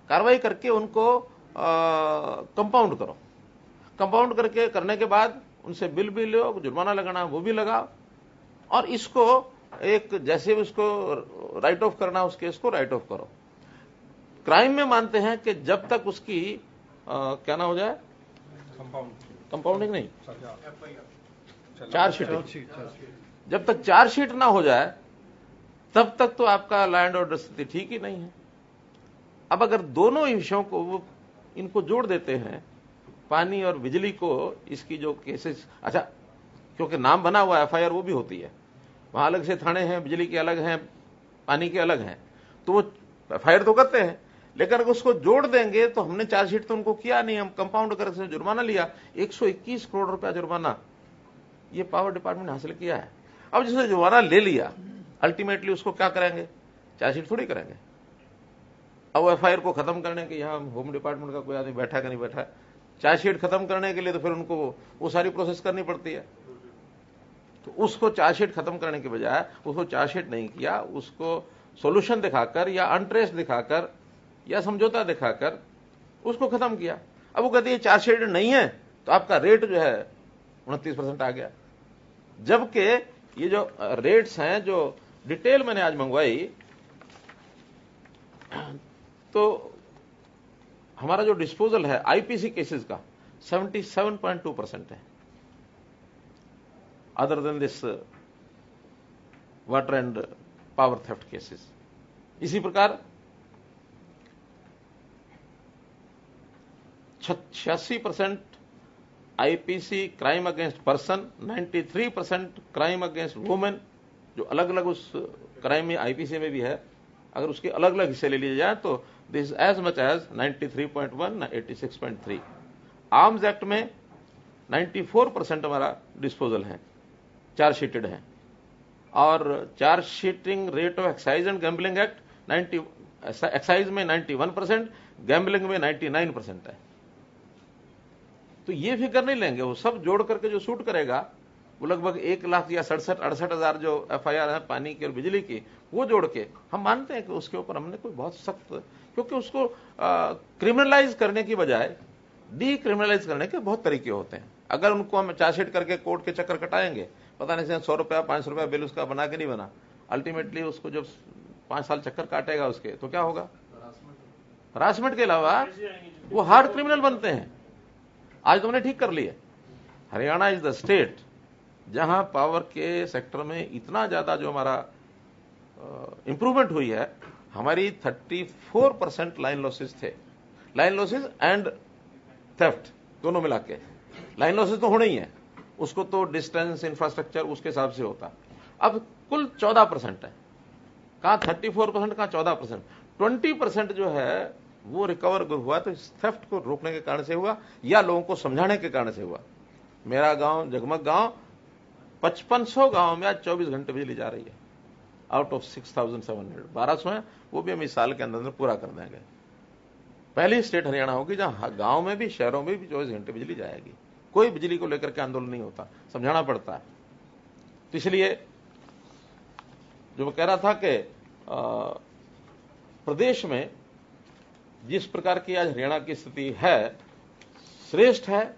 कार्रवाई करके उनको कंपाउंड करो, कंपाउंड करने के बाद उनसे बिल भी लो, जुर्माना लगाना वो भी लगाओ, और इसको एक जैसे उसको राइट ऑफ करना उस केस को राइट ऑफ करो। क्राइम में मानते हैं कि जब तक उसकी क्या ना हो जाए, कंपाउंडिंग नहीं, चार्जशीट, जब तक चार्जशीट ना हो जाए तब तक तो आपका लॉ एंड ऑर्डर स्थिति ठीक ही नहीं है। अब अगर दोनों ही विषयों को वो इनको जोड़ देते हैं, पानी और बिजली को, इसकी जो केसेस, अच्छा क्योंकि नाम बना हुआ एफआईआर वो भी होती है, वहां अलग से थाने हैं, बिजली के अलग हैं, पानी के अलग हैं, तो वो एफआईआर तो करते हैं, लेकिन अगर उसको जोड़ देंगे तो हमने चार्जशीट तो उनको किया नहीं, हम कंपाउंड करके जुर्माना लिया, 121 करोड़ रुपया जुर्माना ये पावर डिपार्टमेंट ने हासिल किया है। अब जिसने जुर्माना ले लिया, अल्टीमेटली उसको क्या करेंगे, चार्जशीट थोड़ी करेंगे। अब एफआईआर को खत्म करने के, यहां होम डिपार्टमेंट का कोई आदमी बैठा कि नहीं बैठा, चार्जशीट खत्म करने के लिए तो फिर उनको वो सारी प्रोसेस करनी पड़ती है। तो उसको चार्जशीट खत्म करने के बजाय उसको चार्जशीट नहीं किया, उसको सॉल्यूशन दिखाकर या अनट्रेस दिखाकर या समझौता दिखाकर उसको खत्म किया। अब वो कहते हैं चार्जशीट नहीं है तो आपका रेट जो है 29% आ गया, जबकि ये जो रेट्स हैं, जो डिटेल मैंने आज मंगवाई, तो हमारा जो डिस्पोजल है आईपीसी केसेस का 77.2% है, other than this water and power theft cases. इसी प्रकार 86% IPC crime against person, 93% crime against women, जो अलग अलग उस क्राइम में आईपीसी में भी है, अगर उसके अलग अलग हिस्से ले लिए जाए तो this as much as 93.1, 86.3। Arms act में 94% हमारा डिस्पोजल है, चार्जशीटेड है, और chargesheeting rate of excise and gambling act excise में 91%, गैम्बलिंग में 99% है। तो ये फिगर नहीं लेंगे, वो सब जोड़ करके जो शूट करेगा वो लगभग 1 लाख या 67-68 हजार जो एफआईआर है पानी की और बिजली की, वो जोड़ के हम मानते हैं कि उसके ऊपर हमने कोई बहुत सख्त, क्योंकि उसको क्रिमिनलाइज करने की बजाय डीक्रिमिनलाइज करने के बहुत तरीके होते हैं। अगर उनको हम चार्जशीट करके कोर्ट के चक्कर कटाएंगे, पता नहीं 100 रुपया 500 रुपया बिल उसका बना के नहीं बना, अल्टीमेटली उसको जब 5 साल चक्कर काटेगा उसके, तो क्या होगा, हरासमेंट के अलावा वो हार्ड क्रिमिनल बनते हैं। आज तुमने ठीक कर लिया, हरियाणा इज द स्टेट जहां पावर के सेक्टर में इतना ज्यादा जो हमारा इंप्रूवमेंट हुई है। हमारी 34% लाइन लॉसेस थे, लाइन लॉसेस एंड थेफ्ट दोनों मिला के। लाइन लॉसेस तो होने ही है, उसको तो डिस्टेंस इंफ्रास्ट्रक्चर उसके हिसाब से होता। अब कुल 14% है, कहां 34%, कहां 14%। 20% जो है वो रिकवर हुआ तो इस थेफ्ट को रोकने के कारण से हुआ या लोगों को समझाने के कारण से हुआ। मेरा गांव जगमग गांव, 5500 गांव में आज 24 घंटे बिजली जा रही है, आउट ऑफ 6700। 1200 है, वो भी हम इस साल के अंदर पूरा कर देंगे। पहली स्टेट हरियाणा होगी जहां गांव में भी शहरों में भी 24 घंटे बिजली जाएगी। कोई बिजली को लेकर के आंदोलन नहीं होता, समझाना पड़ता है। तो इसलिए जो मैं कह रहा था कि प्रदेश में जिस प्रकार की आज हरियाणा की स्थिति है, श्रेष्ठ है,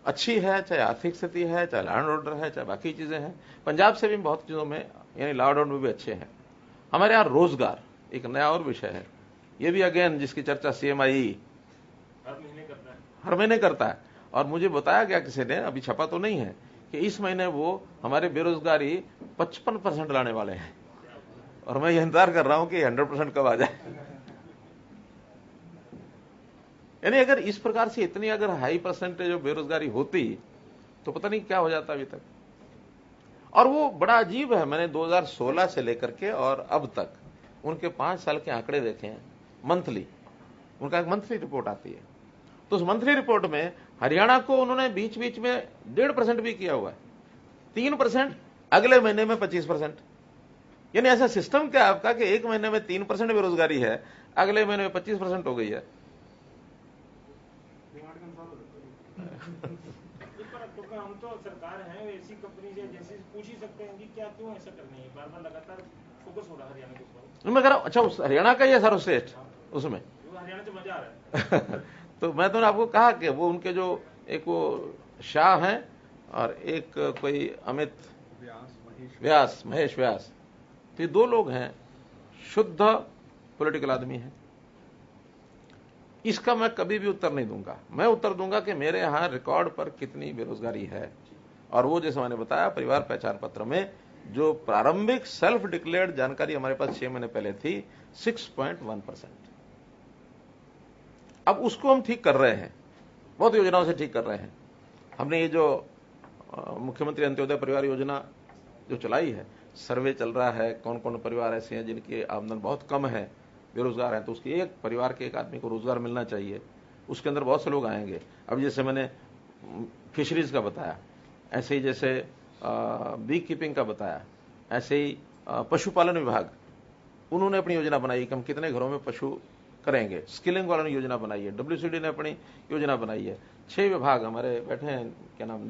अच्छी है, चाहे आर्थिक स्थिति है, चाहे लॉ एंड ऑर्डर है, चाहे बाकी चीजें हैं। पंजाब से भी बहुत चीजों में यानी लॉ एंड ऑर्डर में भी अच्छे हैं। हमारे यहां रोजगार एक नया और विषय है, ये भी अगेन जिसकी चर्चा सीएमआई हर महीने करता है। और मुझे बताया गया किसी ने, अभी छपा तो नहीं है, कि इस महीने वो हमारे बेरोजगारी 55% लाने वाले हैं, और मैं ये इंतजार कर रहा हूं कि 100% कब आ जाए। यानी अगर इस प्रकार से इतनी अगर हाई परसेंटेज ऑफ बेरोजगारी होती तो पता नहीं क्या हो जाता अभी तक। और वो बड़ा अजीब है, मैंने 2016 से लेकर के और अब तक उनके 5 साल के आंकड़े देखे हैं, मंथली, उनका एक मंथली रिपोर्ट आती है। तो उस मंथली रिपोर्ट में हरियाणा को उन्होंने बीच बीच में 1.5% भी किया हुआ है, 3%, अगले महीने में 25%। यानी ऐसा सिस्टम क्या है आपका कि एक महीने में 3% बेरोजगारी है, अगले महीने में 25% हो गई है। हम तो सरकार है, ऐसी कंपनी जैसे पूछ ही सकते हैं कि क्या क्यों ऐसा करनी है, बार बार लगातार फोकस हो रहा है हरियाणा के ऊपर। मैं कह रहा हूं, अच्छा उस हरियाणा का ही है सर्वश्रेष्ठ उसमें, हरियाणा से मजा आ रहा है। तो मैं तो आपको कहा कि वो उनके जो एक वो शाह हैं और एक कोई अमित व्यास, महेश व्यास, तो ये 2 लोग हैं, शुद्ध पॉलिटिकल आदमी हैं, इसका मैं कभी भी उत्तर नहीं दूंगा। मैं उत्तर दूंगा कि मेरे यहां रिकॉर्ड पर कितनी बेरोजगारी है, और वो जैसे मैंने बताया परिवार पहचान पत्र में जो प्रारंभिक सेल्फ डिक्लेयर्ड जानकारी हमारे पास 6 महीने पहले थी 6.1%। अब उसको हम ठीक कर रहे हैं, बहुत योजनाओं से ठीक कर रहे हैं। हमने ये जो मुख्यमंत्री अंत्योदय परिवार योजना जो चलाई है, सर्वे चल रहा है कौन कौन परिवार ऐसे हैं जिनकी आमदन बहुत कम है, बेरोजगार हैं, तो उसके एक परिवार के एक आदमी को रोजगार मिलना चाहिए। उसके अंदर बहुत से लोग आएंगे। अब जैसे मैंने फिशरीज का बताया, ऐसे ही जैसे बी कीपिंग का बताया, ऐसे ही पशुपालन विभाग उन्होंने अपनी योजना बनाई कि हम कितने घरों में पशु करेंगे। स्किलिंग वालों ने योजना बनाई है, WCD ने अपनी योजना बनाई है। 6 विभाग हमारे बैठे हैं, क्या नाम,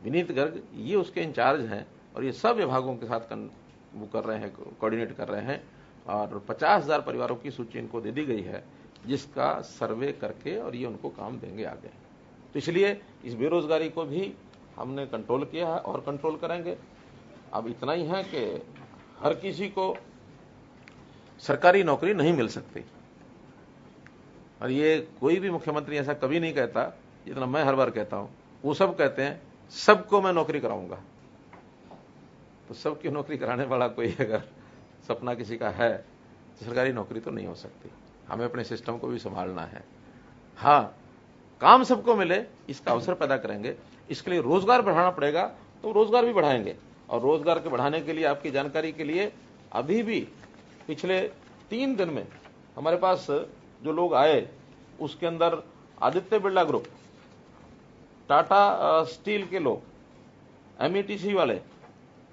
विनीत गर्ग ये उसके इंचार्ज हैं, और ये सब विभागों के साथ वो कर रहे हैं, कोऑर्डिनेट कर रहे हैं, और 50,000 परिवारों की सूची इनको दे दी गई है, जिसका सर्वे करके और ये उनको काम देंगे आगे। तो इसलिए इस बेरोजगारी को भी हमने कंट्रोल किया है और कंट्रोल करेंगे। अब इतना ही है कि हर किसी को सरकारी नौकरी नहीं मिल सकती, और ये कोई भी मुख्यमंत्री ऐसा कभी नहीं कहता जितना मैं हर बार कहता हूं। वो सब कहते हैं सबको मैं नौकरी कराऊंगा, तो सबकी नौकरी कराने वाला कोई अगर सपना किसी का है तो सरकारी नौकरी तो नहीं हो सकती। हमें अपने सिस्टम को भी संभालना है। हाँ, काम सबको मिले इसका अवसर पैदा करेंगे, इसके लिए रोजगार बढ़ाना पड़ेगा, तो रोजगार भी बढ़ाएंगे। और रोजगार के बढ़ाने के लिए आपकी जानकारी के लिए अभी भी पिछले 3 दिन में हमारे पास जो लोग आए उसके अंदर आदित्य बिरला ग्रुप, टाटा स्टील के लोग, METC वाले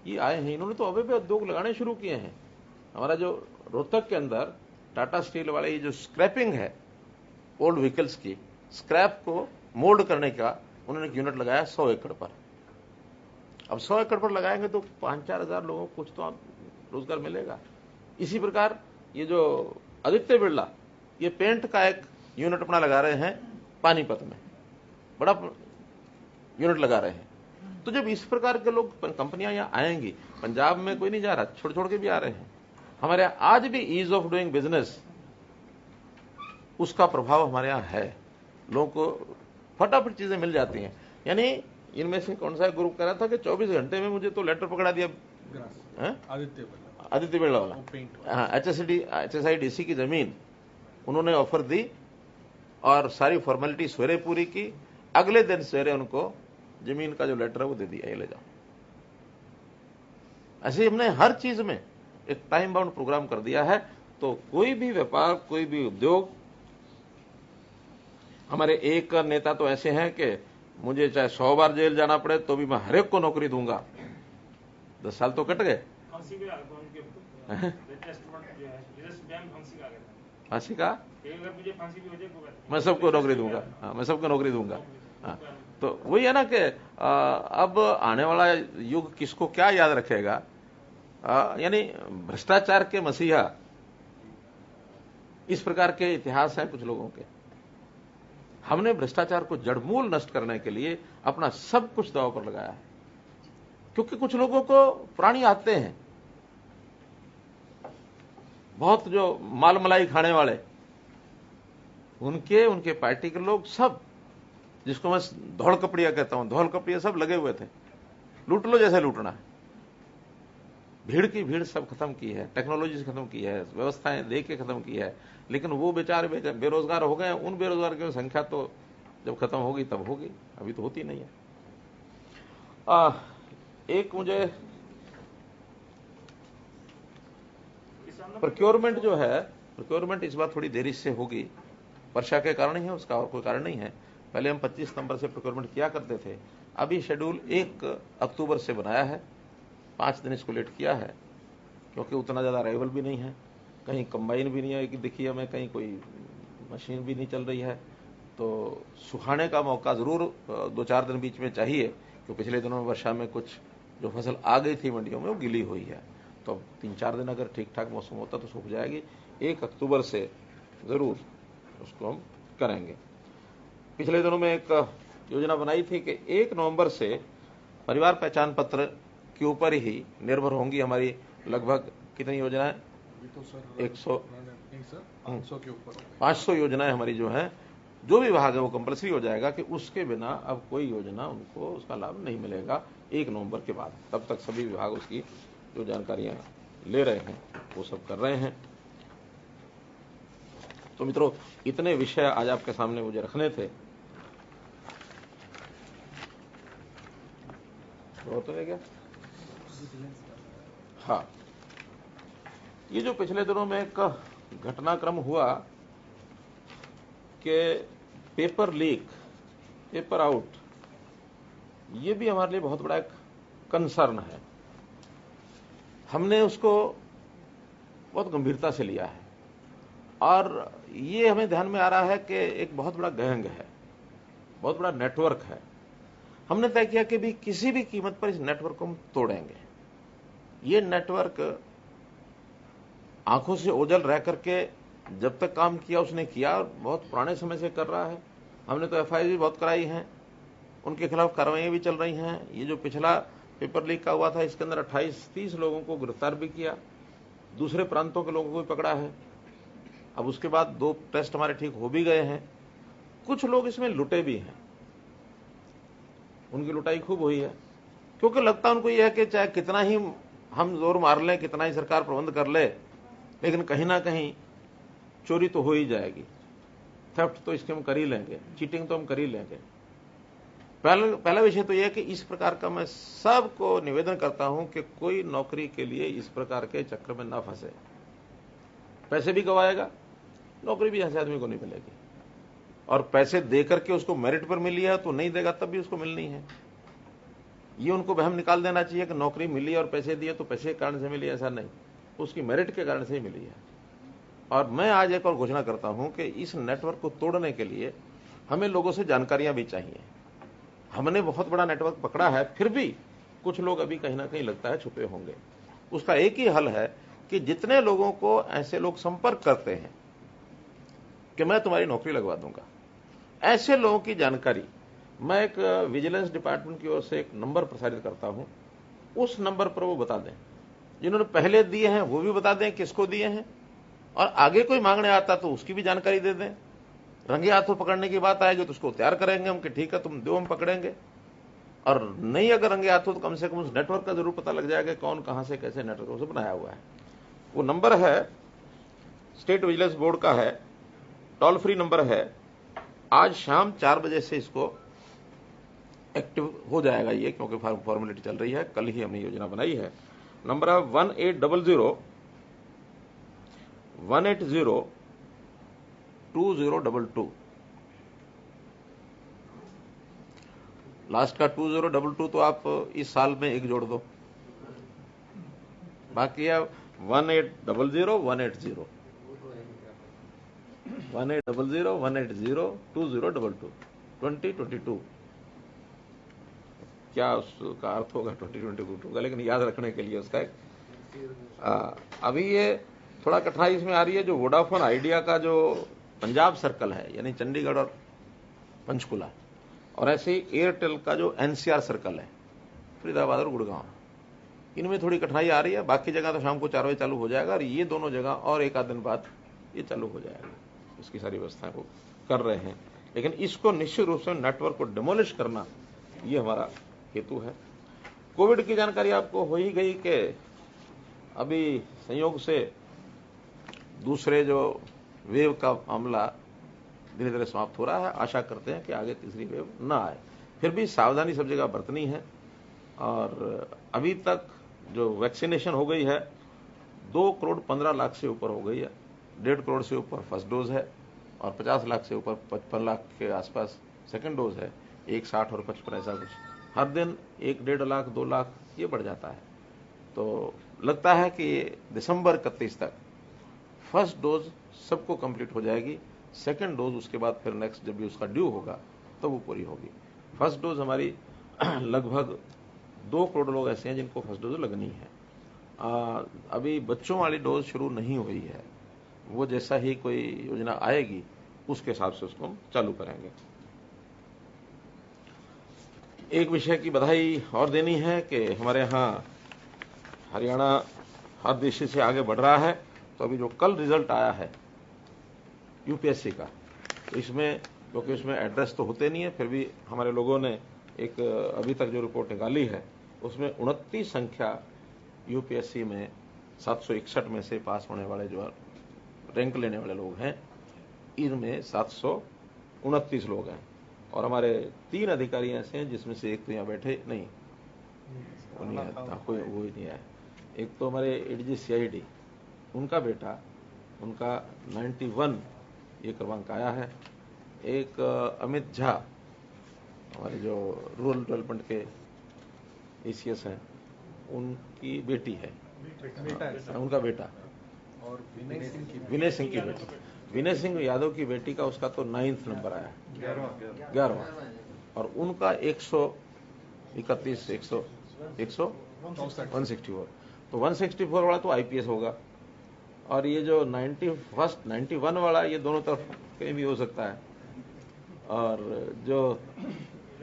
ये आए हैं। इन्होंने तो अभी भी उद्योग लगाने शुरू किए हैं। हमारा जो रोहतक के अंदर टाटा स्टील वाले ये जो स्क्रैपिंग है ओल्ड व्हीकल्स की, स्क्रैप को मोल्ड करने का उन्होंने एक यूनिट लगाया 100 एकड़ पर। अब 100 एकड़ पर लगाएंगे तो 5-4 हजार लोगों को कुछ तो रोजगार मिलेगा। इसी प्रकार ये जो आदित्य बिरला ये पेंट का एक यूनिट अपना लगा रहे हैं पानीपत में, बड़ा यूनिट लगा रहे हैं। तो जब इस प्रकार के लोग कंपनियां यहां आएंगी, पंजाब में कोई नहीं जा रहा, छोड़ छोड़ के भी आ रहे हैं। हमारे यहां आज भी ईज ऑफ डूइंग बिजनेस उसका प्रभाव हमारे यहां है। लोगों को फटाफट चीजें मिल जाती हैं। यानी इनमें से कौन सा ग्रुप कह रहा था कि 24 घंटे में मुझे तो लेटर पकड़ा दिया, आदित्य बिरला वाला, हाँ, HSIDC की जमीन उन्होंने ऑफर दी और सारी फॉर्मेलिटी सवेरे पूरी की, अगले दिन सवेरे उनको जमीन का जो लेटर है वो दे दिया, ये ले जाओ। ऐसे हमने हर चीज में एक टाइम बाउंड प्रोग्राम कर दिया है। तो कोई भी व्यापार, कोई भी उद्योग, हमारे एक नेता तो ऐसे हैं कि मुझे चाहे 100 बार जेल जाना पड़े तो भी मैं हर एक को नौकरी दूंगा। 10 साल तो कट गए। फांसी का मैं सबको नौकरी दूंगा, हाँ, मैं सबको नौकरी दूंगा। हाँ, तो वही है ना कि अब आने वाला युग किसको क्या याद रखेगा। यानी भ्रष्टाचार के मसीहा इस प्रकार के इतिहास है कुछ लोगों के। हमने भ्रष्टाचार को जड़मूल नष्ट करने के लिए अपना सब कुछ दांव पर लगाया है, क्योंकि कुछ लोगों को पुरानी आते हैं, बहुत जो माल मलाई खाने वाले, उनके पार्टी के लोग सब, जिसको मैं धौल कपड़िया कहता हूं, धौल कपड़िया सब लगे हुए थे। लूट लो जैसे लूटना है। भीड़ की भीड़ सब खत्म की है, टेक्नोलॉजी से खत्म की है, व्यवस्थाएं दे के खत्म की है। लेकिन वो बेचारे बेरोजगार हो गए। उन बेरोजगार की संख्या तो जब खत्म होगी तब होगी, अभी तो होती नहीं है। एक मुझे प्रोक्योरमेंट जो है, प्रोक्योरमेंट इस बार थोड़ी देरी से होगी, वर्षा के कारण ही है, उसका और कोई कारण नहीं है। पहले हम 25 सितंबर से प्रोक्योरमेंट किया करते थे, अभी शेड्यूल 1 अक्टूबर से बनाया है। 5 दिन इसको लेट किया है, क्योंकि उतना ज्यादा अराइवल भी नहीं है, कहीं कंबाइन भी नहीं है कि देखिए हमें कहीं कोई मशीन भी नहीं चल रही है। तो सुखाने का मौका जरूर 2-4 दिन बीच में चाहिए, क्योंकि पिछले दिनों में वर्षा में कुछ जो फसल आ गई थी मंडियों में वो गिली हुई है। तो 3-4 दिन अगर ठीक ठाक मौसम होता तो सूख जाएगी। 1 अक्टूबर से जरूर उसको हम करेंगे। पिछले दिनों में एक योजना बनाई थी कि 1 नवंबर से परिवार पहचान पत्र के ऊपर ही निर्भर होंगी हमारी लगभग कितनी योजनाएं, अभी तो सर 100 नहीं सर 500 के ऊपर 500 योजनाएं हमारी जो हैं, जो भी विभाग है वो कंपलसरी हो जाएगा कि उसके बिना अब कोई योजना उनको उसका लाभ नहीं मिलेगा 1 नवंबर के बाद। तब तक सभी विभाग उसकी जो जानकारियां ले रहे हैं वो सब कर रहे हैं। तो मित्रों, इतने विषय आज आपके सामने मुझे रखने थे। बहुत हो गया। हाँ, ये जो पिछले दिनों में एक घटनाक्रम हुआ कि पेपर लीक, पेपर आउट, ये भी हमारे लिए बहुत बड़ा एक कंसर्न है। हमने उसको बहुत गंभीरता से लिया है और ये हमें ध्यान में आ रहा है कि एक बहुत बड़ा गैंग है, बहुत बड़ा नेटवर्क है। हमने तय किया कि भी किसी भी कीमत पर इस नेटवर्क को हम तोड़ेंगे। ये नेटवर्क आंखों से ओझल रह करके जब तक काम किया उसने किया और बहुत पुराने समय से कर रहा है। हमने तो एफआईआर भी बहुत कराई हैं, उनके खिलाफ कार्रवाइयां भी चल रही हैं। ये जो पिछला पेपर लीक का हुआ था इसके अंदर 28-30 लोगों को गिरफ्तार भी किया, दूसरे प्रांतों के लोगों को भी पकड़ा है। अब उसके बाद 2 टेस्ट हमारे ठीक हो भी गए हैं। कुछ लोग इसमें लुटे भी हैं, उनकी लुटाई खूब हुई है, क्योंकि लगता उनको यह है कि चाहे कितना ही हम जोर मार लें, कितना ही सरकार प्रबंध कर ले, लेकिन कहीं ना कहीं चोरी तो हो ही जाएगी, थेफ्ट तो इसके हम कर ही लेंगे, चीटिंग तो हम कर ही लेंगे। पहला विषय तो यह है कि इस प्रकार का मैं सबको निवेदन करता हूं कि कोई नौकरी के लिए इस प्रकार के चक्कर में ना फंसे। पैसे भी गवाएगा, नौकरी भी ऐसे आदमी को नहीं मिलेगी। और पैसे देकर के उसको मेरिट पर मिली है तो नहीं देगा तब भी उसको मिलनी है। ये उनको वहम निकाल देना चाहिए कि नौकरी मिली और पैसे दिए तो पैसे के कारण से मिली, ऐसा नहीं, उसकी मेरिट के कारण से ही मिली है। और मैं आज एक और घोषणा करता हूं कि इस नेटवर्क को तोड़ने के लिए हमें लोगों से जानकारियां भी चाहिए। हमने बहुत बड़ा नेटवर्क पकड़ा है, फिर भी कुछ लोग अभी कहीं ना कहीं लगता है छुपे होंगे। उसका एक ही हल है कि जितने लोगों को ऐसे लोग संपर्क करते हैं कि मैं तुम्हारी नौकरी लगवा दूंगा, ऐसे लोगों की जानकारी मैं एक विजिलेंस डिपार्टमेंट की ओर से एक नंबर प्रसारित करता हूं, उस नंबर पर वो बता दें। जिन्होंने पहले दिए हैं वो भी बता दें किसको दिए हैं, और आगे कोई मांगने आता तो उसकी भी जानकारी दे दें। रंगे हाथों पकड़ने की बात आएगी तो उसको तैयार करेंगे हम कि ठीक है तुम दो, हम पकड़ेंगे। और नहीं अगर रंगे हाथों तो कम से कम उस नेटवर्क का जरूर पता लग जाएगा कौन कहां से कैसे नेटवर्क से बनाया हुआ है। वो नंबर है, स्टेट विजिलेंस बोर्ड का है, टोल फ्री नंबर है। आज शाम 4 बजे से इसको एक्टिव हो जाएगा ये, क्योंकि फॉर्मेलिटी चल रही है, कल ही हमने योजना बनाई है। नंबर है 1800-180-2022। लास्ट का 2022 तो आप इस साल में एक जोड़ दो, बाकी है 1800-180-2022। क्या उसका अर्थ होगा 2022 का, लेकिन याद रखने के लिए उसका एक अभी ये थोड़ा कठिनाई इसमें आ रही है। जो वोडाफोन आइडिया का जो पंजाब सर्कल है, यानी चंडीगढ़ और पंचकुला, और ऐसे ही एयरटेल का जो एनसीआर सर्कल है, फरीदाबाद और गुड़गांव, इनमें थोड़ी कठिनाई आ रही है। बाकी जगह तो शाम को 4 बजे चालू हो जाएगा, और ये दोनों जगह और एक आध दिन बाद ये चालू हो जाएगा। इसकी सारी व्यवस्थाएं वो कर रहे हैं, लेकिन इसको निश्चित रूप से नेटवर्क को डिमोलिश करना ये हमारा हेतु है। कोविड की जानकारी आपको हो ही गई कि अभी संयोग से दूसरे जो वेव का मामला धीरे धीरे समाप्त हो रहा है। आशा करते हैं कि आगे तीसरी वेव ना आए। फिर भी सावधानी सब जगह बरतनी है। और अभी तक जो वैक्सीनेशन हो गई है 2,15,00,000 से ऊपर हो गई है। 1.5 करोड़ से ऊपर फर्स्ट डोज है, और 50 लाख से ऊपर 55 लाख के आसपास सेकंड डोज है। 1,60 और 55 ऐसा कुछ हर दिन 1-1.5 लाख 2 लाख ये बढ़ जाता है। तो लगता है कि दिसंबर 31 तक फर्स्ट डोज सबको कंप्लीट हो जाएगी। सेकंड डोज उसके बाद फिर नेक्स्ट जब भी उसका ड्यू होगा तो वो पूरी होगी। फर्स्ट डोज हमारी लगभग 2 करोड़ लोग ऐसे हैं जिनको फर्स्ट डोज लगनी है। अभी बच्चों वाली डोज शुरू नहीं हुई है, वो जैसा ही कोई योजना आएगी उसके हिसाब से उसको हम चालू करेंगे। एक विषय की बधाई और देनी है कि हमारे यहाँ हरियाणा हर दृष्टि से आगे बढ़ रहा है। तो तो अभी जो कल रिजल्ट आया है यूपीएससी का, तो इसमें क्योंकि उसमें एड्रेस तो होते नहीं है, फिर भी हमारे लोगों ने एक अभी तक जो रिपोर्ट निकाली है उसमें 29 संख्या यूपीएससी में 761 में से पास होने वाले जो रैंक लेने वाले लोग हैं, इनमें 729 लोग हैं। और हमारे 3 अधिकारी ऐसे हैं जिसमें से एक तो यहाँ बैठे नहीं, वो नहीं आता, कोई वो ही नहीं आया। एक तो हमारे एडीजी सीआईडी, उनका बेटा, उनका 91 ये क्रमांक आया है। एक अमित झा, हमारे जो रूरल डेवलपमेंट के एसीएस हैं, उनकी बेटी है, उनका बेटा, और विनय सिंह की बेटी, विनय सिंह यादव की बेटी का उसका तो 9th नंबर आया, 11वां। और उनका 131 164, तो 164 वाला तो आईपीएस होगा। और ये जो 91 वाला, ये दोनों तरफ कहीं भी हो सकता है। और जो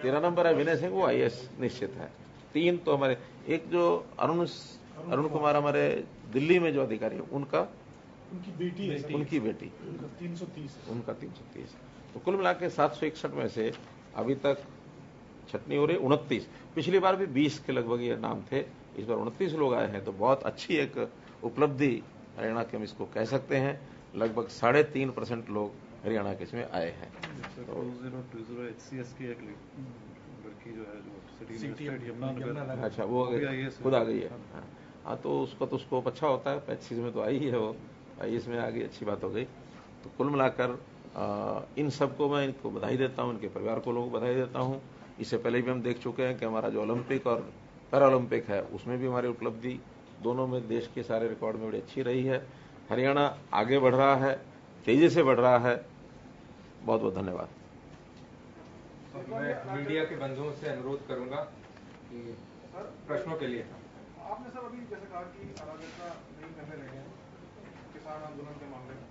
13 नंबर है विनय सिंह, वो आईएएस निश्चित है। 3 तो हमारे, एक जो अरुण कुमार हमारे दिल्ली में जो अधिकारी है, उनकी बेटी है, उनकी बेटी, उनका 330। तो कुल मिला के 761 में से अभी तक छटनी हो रही 29। पिछली बार भी 20 के लगभग ये नाम थे, इस बार 29 लोग आए हैं, तो बहुत अच्छी एक उपलब्धि हरियाणा के हम इसको कह सकते हैं। लगभग 3.5% लोग हरियाणा के इसमें आए हैं। 2020 HCS की एक लड़की जो है, जो सिटी यमुनानगर, अच्छा, वो खुद आ गई है। हाँ, तो उसको अच्छा होता है, 25 में तो आई है वो, इसमें आ गई, अच्छी बात हो गई। तो कुल मिलाकर इन सबको मैं इनको बधाई देता हूँ, इनके परिवार को लोगों को बधाई देता हूँ। इससे पहले भी हम देख चुके हैं कि हमारा जो ओलंपिक और पैरा ओलंपिक है, उसमें भी हमारी उपलब्धि दोनों में देश के सारे रिकॉर्ड में बड़ी अच्छी रही है। हरियाणा आगे बढ़ रहा है, तेजी से बढ़ रहा है। बहुत बहुत धन्यवाद। मैं मीडिया के बंधुओं से अनुरोध करूंगा कि प्रश्नों के लिए। आपने सर अभी जैसे कहा कि अराजकता नहीं करने लगे हैं किसान आंदोलन के मामले में,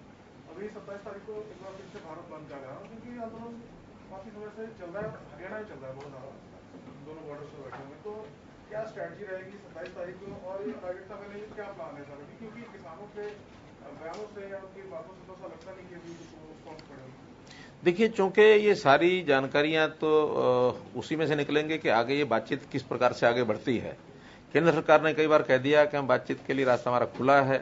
अभी 27 तारीख को एक बार फिर से भारत बंद कर रहा है, क्योंकि ये आंदोलन काफी समय से चल रहा है, हरियाणा में चल रहा है बहुत ज्यादा, दोनों बॉर्डर्स पर बैठे हुए। तो क्या स्ट्रैटेजी रहेगी 27 तारीख को, और ये अराजकता करने के क्या प्लान है सर? क्योंकि किसानों के बयानों से या उनकी बातों से तो ऐसा लगता नहीं कि अभी रिस्पॉन्स पड़ेगा। देखिए, चूंकि ये सारी जानकारियां तो उसी में से निकलेंगे कि आगे ये बातचीत किस प्रकार से आगे बढ़ती है। केंद्र सरकार ने कई बार कह दिया कि हम बातचीत के लिए रास्ता हमारा खुला है।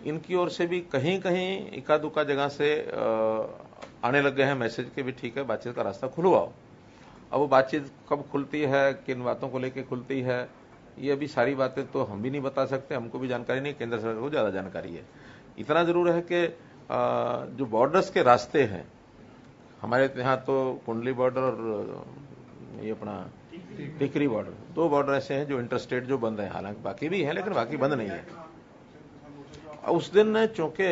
इनकी ओर से भी कहीं कहीं इक्का दुक्का जगह से आने लग गए हैं मैसेज के भी ठीक है, बातचीत का रास्ता खुलवाओ। अब वो बातचीत कब खुलती है, किन बातों को लेकर खुलती है, ये अभी सारी बातें तो हम भी नहीं बता सकते, हमको भी जानकारी नहीं, केंद्र सरकार को ज्यादा जानकारी है। इतना जरूर है कि जो बॉर्डर्स के रास्ते हैं हमारे यहाँ, तो कुंडली बॉर्डर और ये अपना टिकरी बॉर्डर, 2 बॉर्डर ऐसे हैं जो इंटरस्टेट जो बंद है। हालांकि बाकी भी हैं, लेकिन बाकी बंद नहीं है। उस दिन चूंकि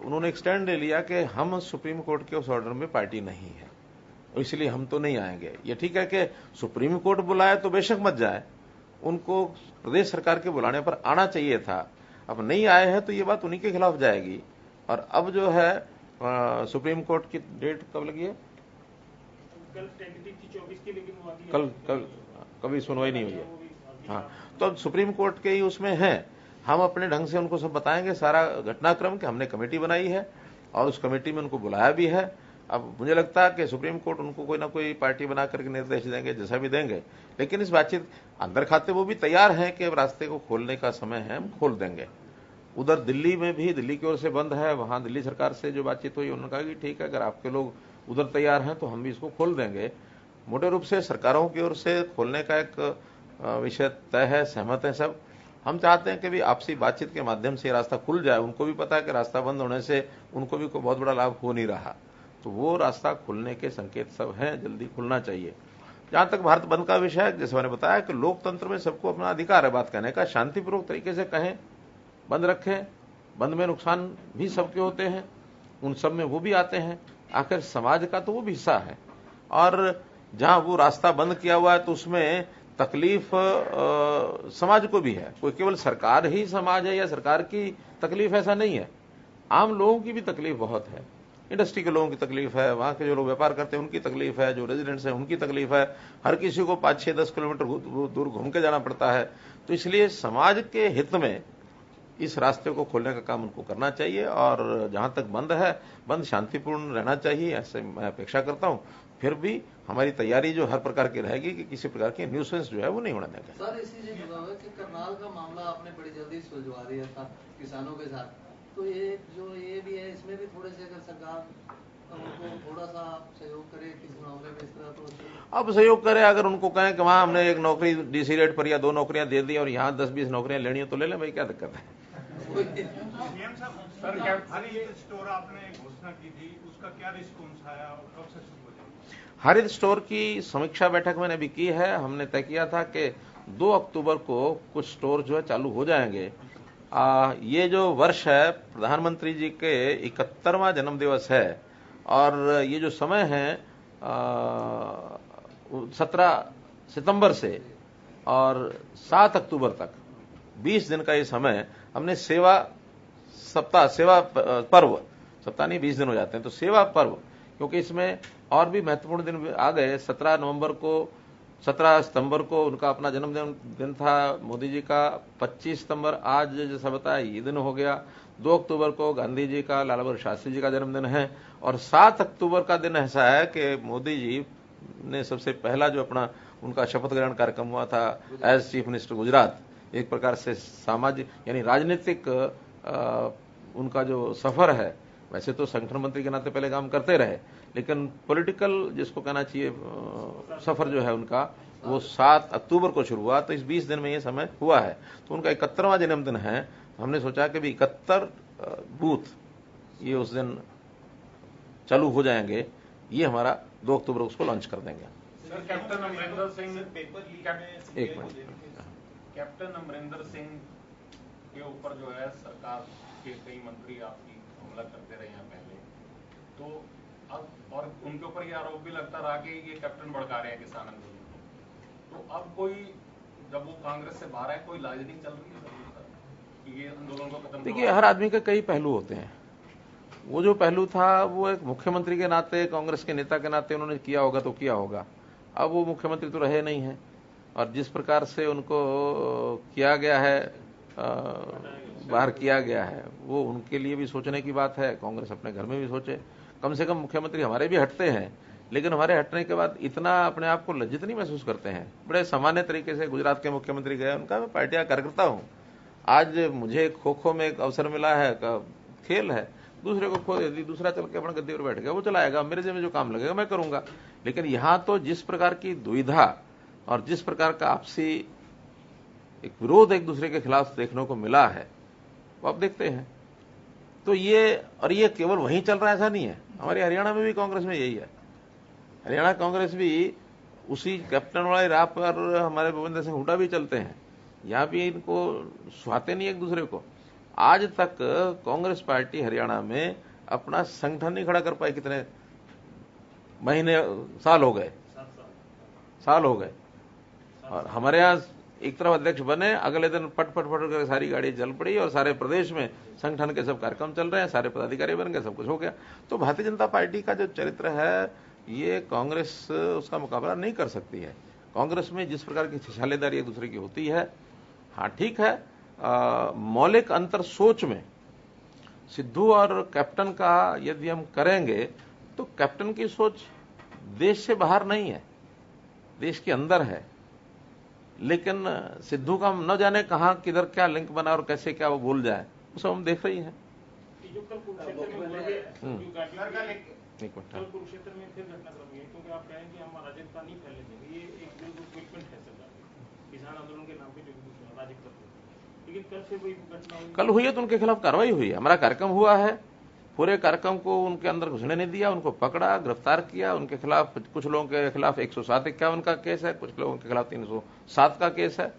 उन्होंने एक्सटेंड ले लिया कि हम सुप्रीम कोर्ट के उस ऑर्डर में पार्टी नहीं है, इसलिए हम तो नहीं आएंगे। ये ठीक है कि सुप्रीम कोर्ट बुलाए तो बेशक मत जाए, उनको प्रदेश सरकार के बुलाने पर आना चाहिए था। अब नहीं आए हैं तो ये बात उन्हीं के खिलाफ जाएगी। और अब जो है सुप्रीम कोर्ट की डेट कब लगी है? कल टेंटेटिव थी 24 की, लेकिन वो आगे कल कभी सुनवाई नहीं हुई है। हाँ, तो अब सुप्रीम कोर्ट के ही उसमें है, हम अपने ढंग से उनको सब बताएंगे सारा घटनाक्रम कि हमने कमेटी बनाई है और उस कमेटी में उनको बुलाया भी है। अब मुझे लगता है कि सुप्रीम कोर्ट उनको कोई ना कोई पार्टी बना करके निर्देश देंगे, जैसा भी देंगे। लेकिन इस बातचीत अंदर खाते वो भी तैयार हैं कि अब रास्ते को खोलने का समय है, हम खोल देंगे। उधर दिल्ली में भी दिल्ली की ओर से बंद है, वहां दिल्ली सरकार से जो बातचीत हुई उन्होंने कहा कि ठीक है, अगर आपके लोग उधर तैयार हैं तो हम भी इसको खोल देंगे। मोटे रूप से सरकारों की ओर से खोलने का एक विषय तय है, सहमत है सब। हम चाहते हैं कि भी आपसी बातचीत के माध्यम से रास्ता खुल जाए। उनको भी पता है कि रास्ता बंद होने से उनको भी कोई बहुत बड़ा लाभ हो नहीं रहा, तो वो रास्ता खुलने के संकेत सब हैं, जल्दी खुलना चाहिए। जहां तक भारत बंद का विषय है, जैसे मैंने बताया कि लोकतंत्र में सबको अपना अधिकार है बात कहने का, शांतिपूर्वक तरीके से कहें, बंद रखें। बंद में नुकसान भी सबके होते हैं, उन सब में वो भी आते हैं, आखिर समाज का तो वो भी हिस्सा है। और जहां वो रास्ता बंद किया हुआ है तो उसमें तकलीफ समाज को भी है। कोई केवल सरकार ही समाज है या सरकार की तकलीफ, ऐसा नहीं है। आम लोगों की भी तकलीफ बहुत है, इंडस्ट्री के लोगों की तकलीफ है, वहां के जो लोग व्यापार करते हैं उनकी तकलीफ है, जो रेजिडेंट्स हैं उनकी तकलीफ है। हर किसी को 5-6-10 किलोमीटर दूर घूम के जाना पड़ता है। तो इसलिए समाज के हित में इस रास्ते को खोलने का काम उनको करना चाहिए और जहां तक बंद है, बंद शांतिपूर्ण रहना चाहिए, ऐसे मैं अपेक्षा करता हूं। फिर भी हमारी तैयारी जो हर प्रकार की रहेगी कि किसी प्रकार की न्यूसेंस जो है वो नहीं होने देंगे। सर, इसी से जुड़ा हुआ है कि करनाल का मामला आपने बड़ी जल्दी सुलझवा दिया था किसानों के साथ, तो ये जो ये भी है, इसमें भी थोड़े से अगर सरकार उनको थोड़ा सा सहयोग करे किस मामले में इस तरह, तो अब सहयोग करे, अगर उनको कहें कि वहां हमने एक नौकरी डीसी रेट पर या 2 नौकरियां दे दी और यहाँ 10-20 नौकरियां लेनी हो तो ले लें भाई, क्या दिक्कत है। सीएम साहब, सर हरित स्टोर आपने घोषणा की थी, उसका क्या रिस्पॉन्स आया और कब से शुरू हो जाएगा? हरित स्टोर की समीक्षा बैठक मैंने भी की है। हमने तय किया था कि 2 अक्टूबर को कुछ स्टोर जो है चालू हो जाएंगे। ये जो वर्ष है प्रधानमंत्री जी के 71वां जन्मदिवस है और ये जो समय है 17 सितंबर से और 7 अक्टूबर तक 20 दिन का ये समय हमने सेवा सप्ताह, सेवा पर्व, सप्ताह नहीं 20 दिन हो जाते हैं, तो सेवा पर्व, क्योंकि इसमें और भी महत्वपूर्ण दिन आ गए। 17 सितंबर को उनका अपना जन्मदिन था मोदी जी का, 25 सितंबर आज जैसा बताया ये दिन हो गया, 2 अक्टूबर को गांधी जी का, लाला बहादुर शास्त्री जी का जन्मदिन है और 7 अक्टूबर का दिन ऐसा है कि मोदी जी ने सबसे पहला जो अपना उनका शपथ ग्रहण कार्यक्रम हुआ था एज चीफ मिनिस्टर गुजरात, एक प्रकार से सामाजिक यानी राजनीतिक उनका जो सफर है, वैसे तो संगठन मंत्री के नाते पहले काम करते रहे, लेकिन पॉलिटिकल जिसको कहना चाहिए सफर जो है उनका, वो 7 अक्टूबर को शुरू हुआ, तो इस 20 दिन में ये समय हुआ है। तो उनका 71वां जन्मदिन है, हमने सोचा कि भी 71 बूथ ये उस दिन चालू हो जाएंगे, ये हमारा 2 अक्टूबर उसको लॉन्च कर देंगे। सर, कैप्टन अमरिंदर सिंह एक मिनट, कैप्टन अमरिंदर सिंह के ऊपर जो है सरकार के कई मंत्री आपकी हमला करते रहे हैं पहले, तो अब और उनके ऊपर ये आरोप भी लगता रहा कि ये कैप्टन भड़का रहे हैं किसान आंदोलन को, तो अब कोई जब वो कांग्रेस से बाहर है, कोई लाइजनिंग चल रही है कि ये आंदोलन को खत्म? देखिए, हर आदमी के कई पहलू होते हैं। वो जो पहलू था वो एक मुख्यमंत्री के नाते, कांग्रेस के नेता के नाते उन्होंने किया होगा तो किया होगा। अब वो मुख्यमंत्री तो रहे नहीं है और जिस प्रकार से उनको किया गया है, बाहर किया गया है, वो उनके लिए भी सोचने की बात है। कांग्रेस अपने घर में भी सोचे, कम से कम मुख्यमंत्री हमारे भी हटते हैं, लेकिन हमारे हटने के बाद इतना अपने आप को लज्जित नहीं महसूस करते हैं। बड़े सामान्य तरीके से गुजरात के मुख्यमंत्री गए, उनका मैं पार्टी का कार्यकर्ता हूं। आज मुझे खो खो में एक अवसर मिला है, खेल है, दूसरे को खो दे दी, दूसरा चल के अपने गद्दी पर बैठ गया, वो चलाएगा, मेरे जिम्मे जो काम लगेगा मैं करूंगा। लेकिन यहां तो जिस प्रकार की दुविधा और जिस प्रकार का आपसी एक विरोध एक दूसरे के खिलाफ देखने को मिला है, वो आप देखते हैं। तो ये केवल वहीं चल रहा है ऐसा नहीं है, हमारी हरियाणा में भी कांग्रेस में यही है। हरियाणा कांग्रेस भी उसी कैप्टन वाले राह पर हमारे भूपेंद्र सिंह हुड्डा भी चलते हैं, यहां भी इनको सुहाते नहीं एक दूसरे को। आज तक कांग्रेस पार्टी हरियाणा में अपना संगठन नहीं खड़ा कर पाई, कितने महीने, साल हो गए। और हमारे यहां एक तरफ अध्यक्ष बने, अगले दिन पट कर सारी गाड़ी चल पड़ी और सारे प्रदेश में संगठन के सब कार्यक्रम चल रहे हैं, सारे पदाधिकारी बन गए, सब कुछ हो गया। तो भारतीय जनता पार्टी का जो चरित्र है, ये कांग्रेस उसका मुकाबला नहीं कर सकती है। कांग्रेस में जिस प्रकार की छिछालेदारी एक दूसरे की होती है, हाँ ठीक है, मौलिक अंतर सोच में सिद्धू और कैप्टन का यदि हम करेंगे तो कैप्टन की सोच देश से बाहर नहीं है, देश के अंदर है। लेकिन सिद्धू का न जाने कहां किधर क्या लिंक बना और कैसे क्या वो भूल जाए, वो सब हम देख रही हैं। जो कल कुरुक्षेत्र में फिर घटनाक्रम हुई है, क्योंकि आप कहें कि हम अराजकता नहीं फैलने देंगे, ये एक बिल्कुल कमिटमेंट है सरकार की, किसान आंदोलन के नाम पे जो कुछ अराजकता, लेकिन कल फिर वही घटना हुई। कल हुई है तो उनके खिलाफ कार्रवाई हुई है, हमारा कार्यक्रम हुआ है, पूरे कार्यक्रम को उनके अंदर घुसने नहीं दिया, उनको पकड़ा, गिरफ्तार किया। उनके खिलाफ, कुछ लोगों के खिलाफ 107-51 का केस है, कुछ लोगों के खिलाफ 307 का केस है।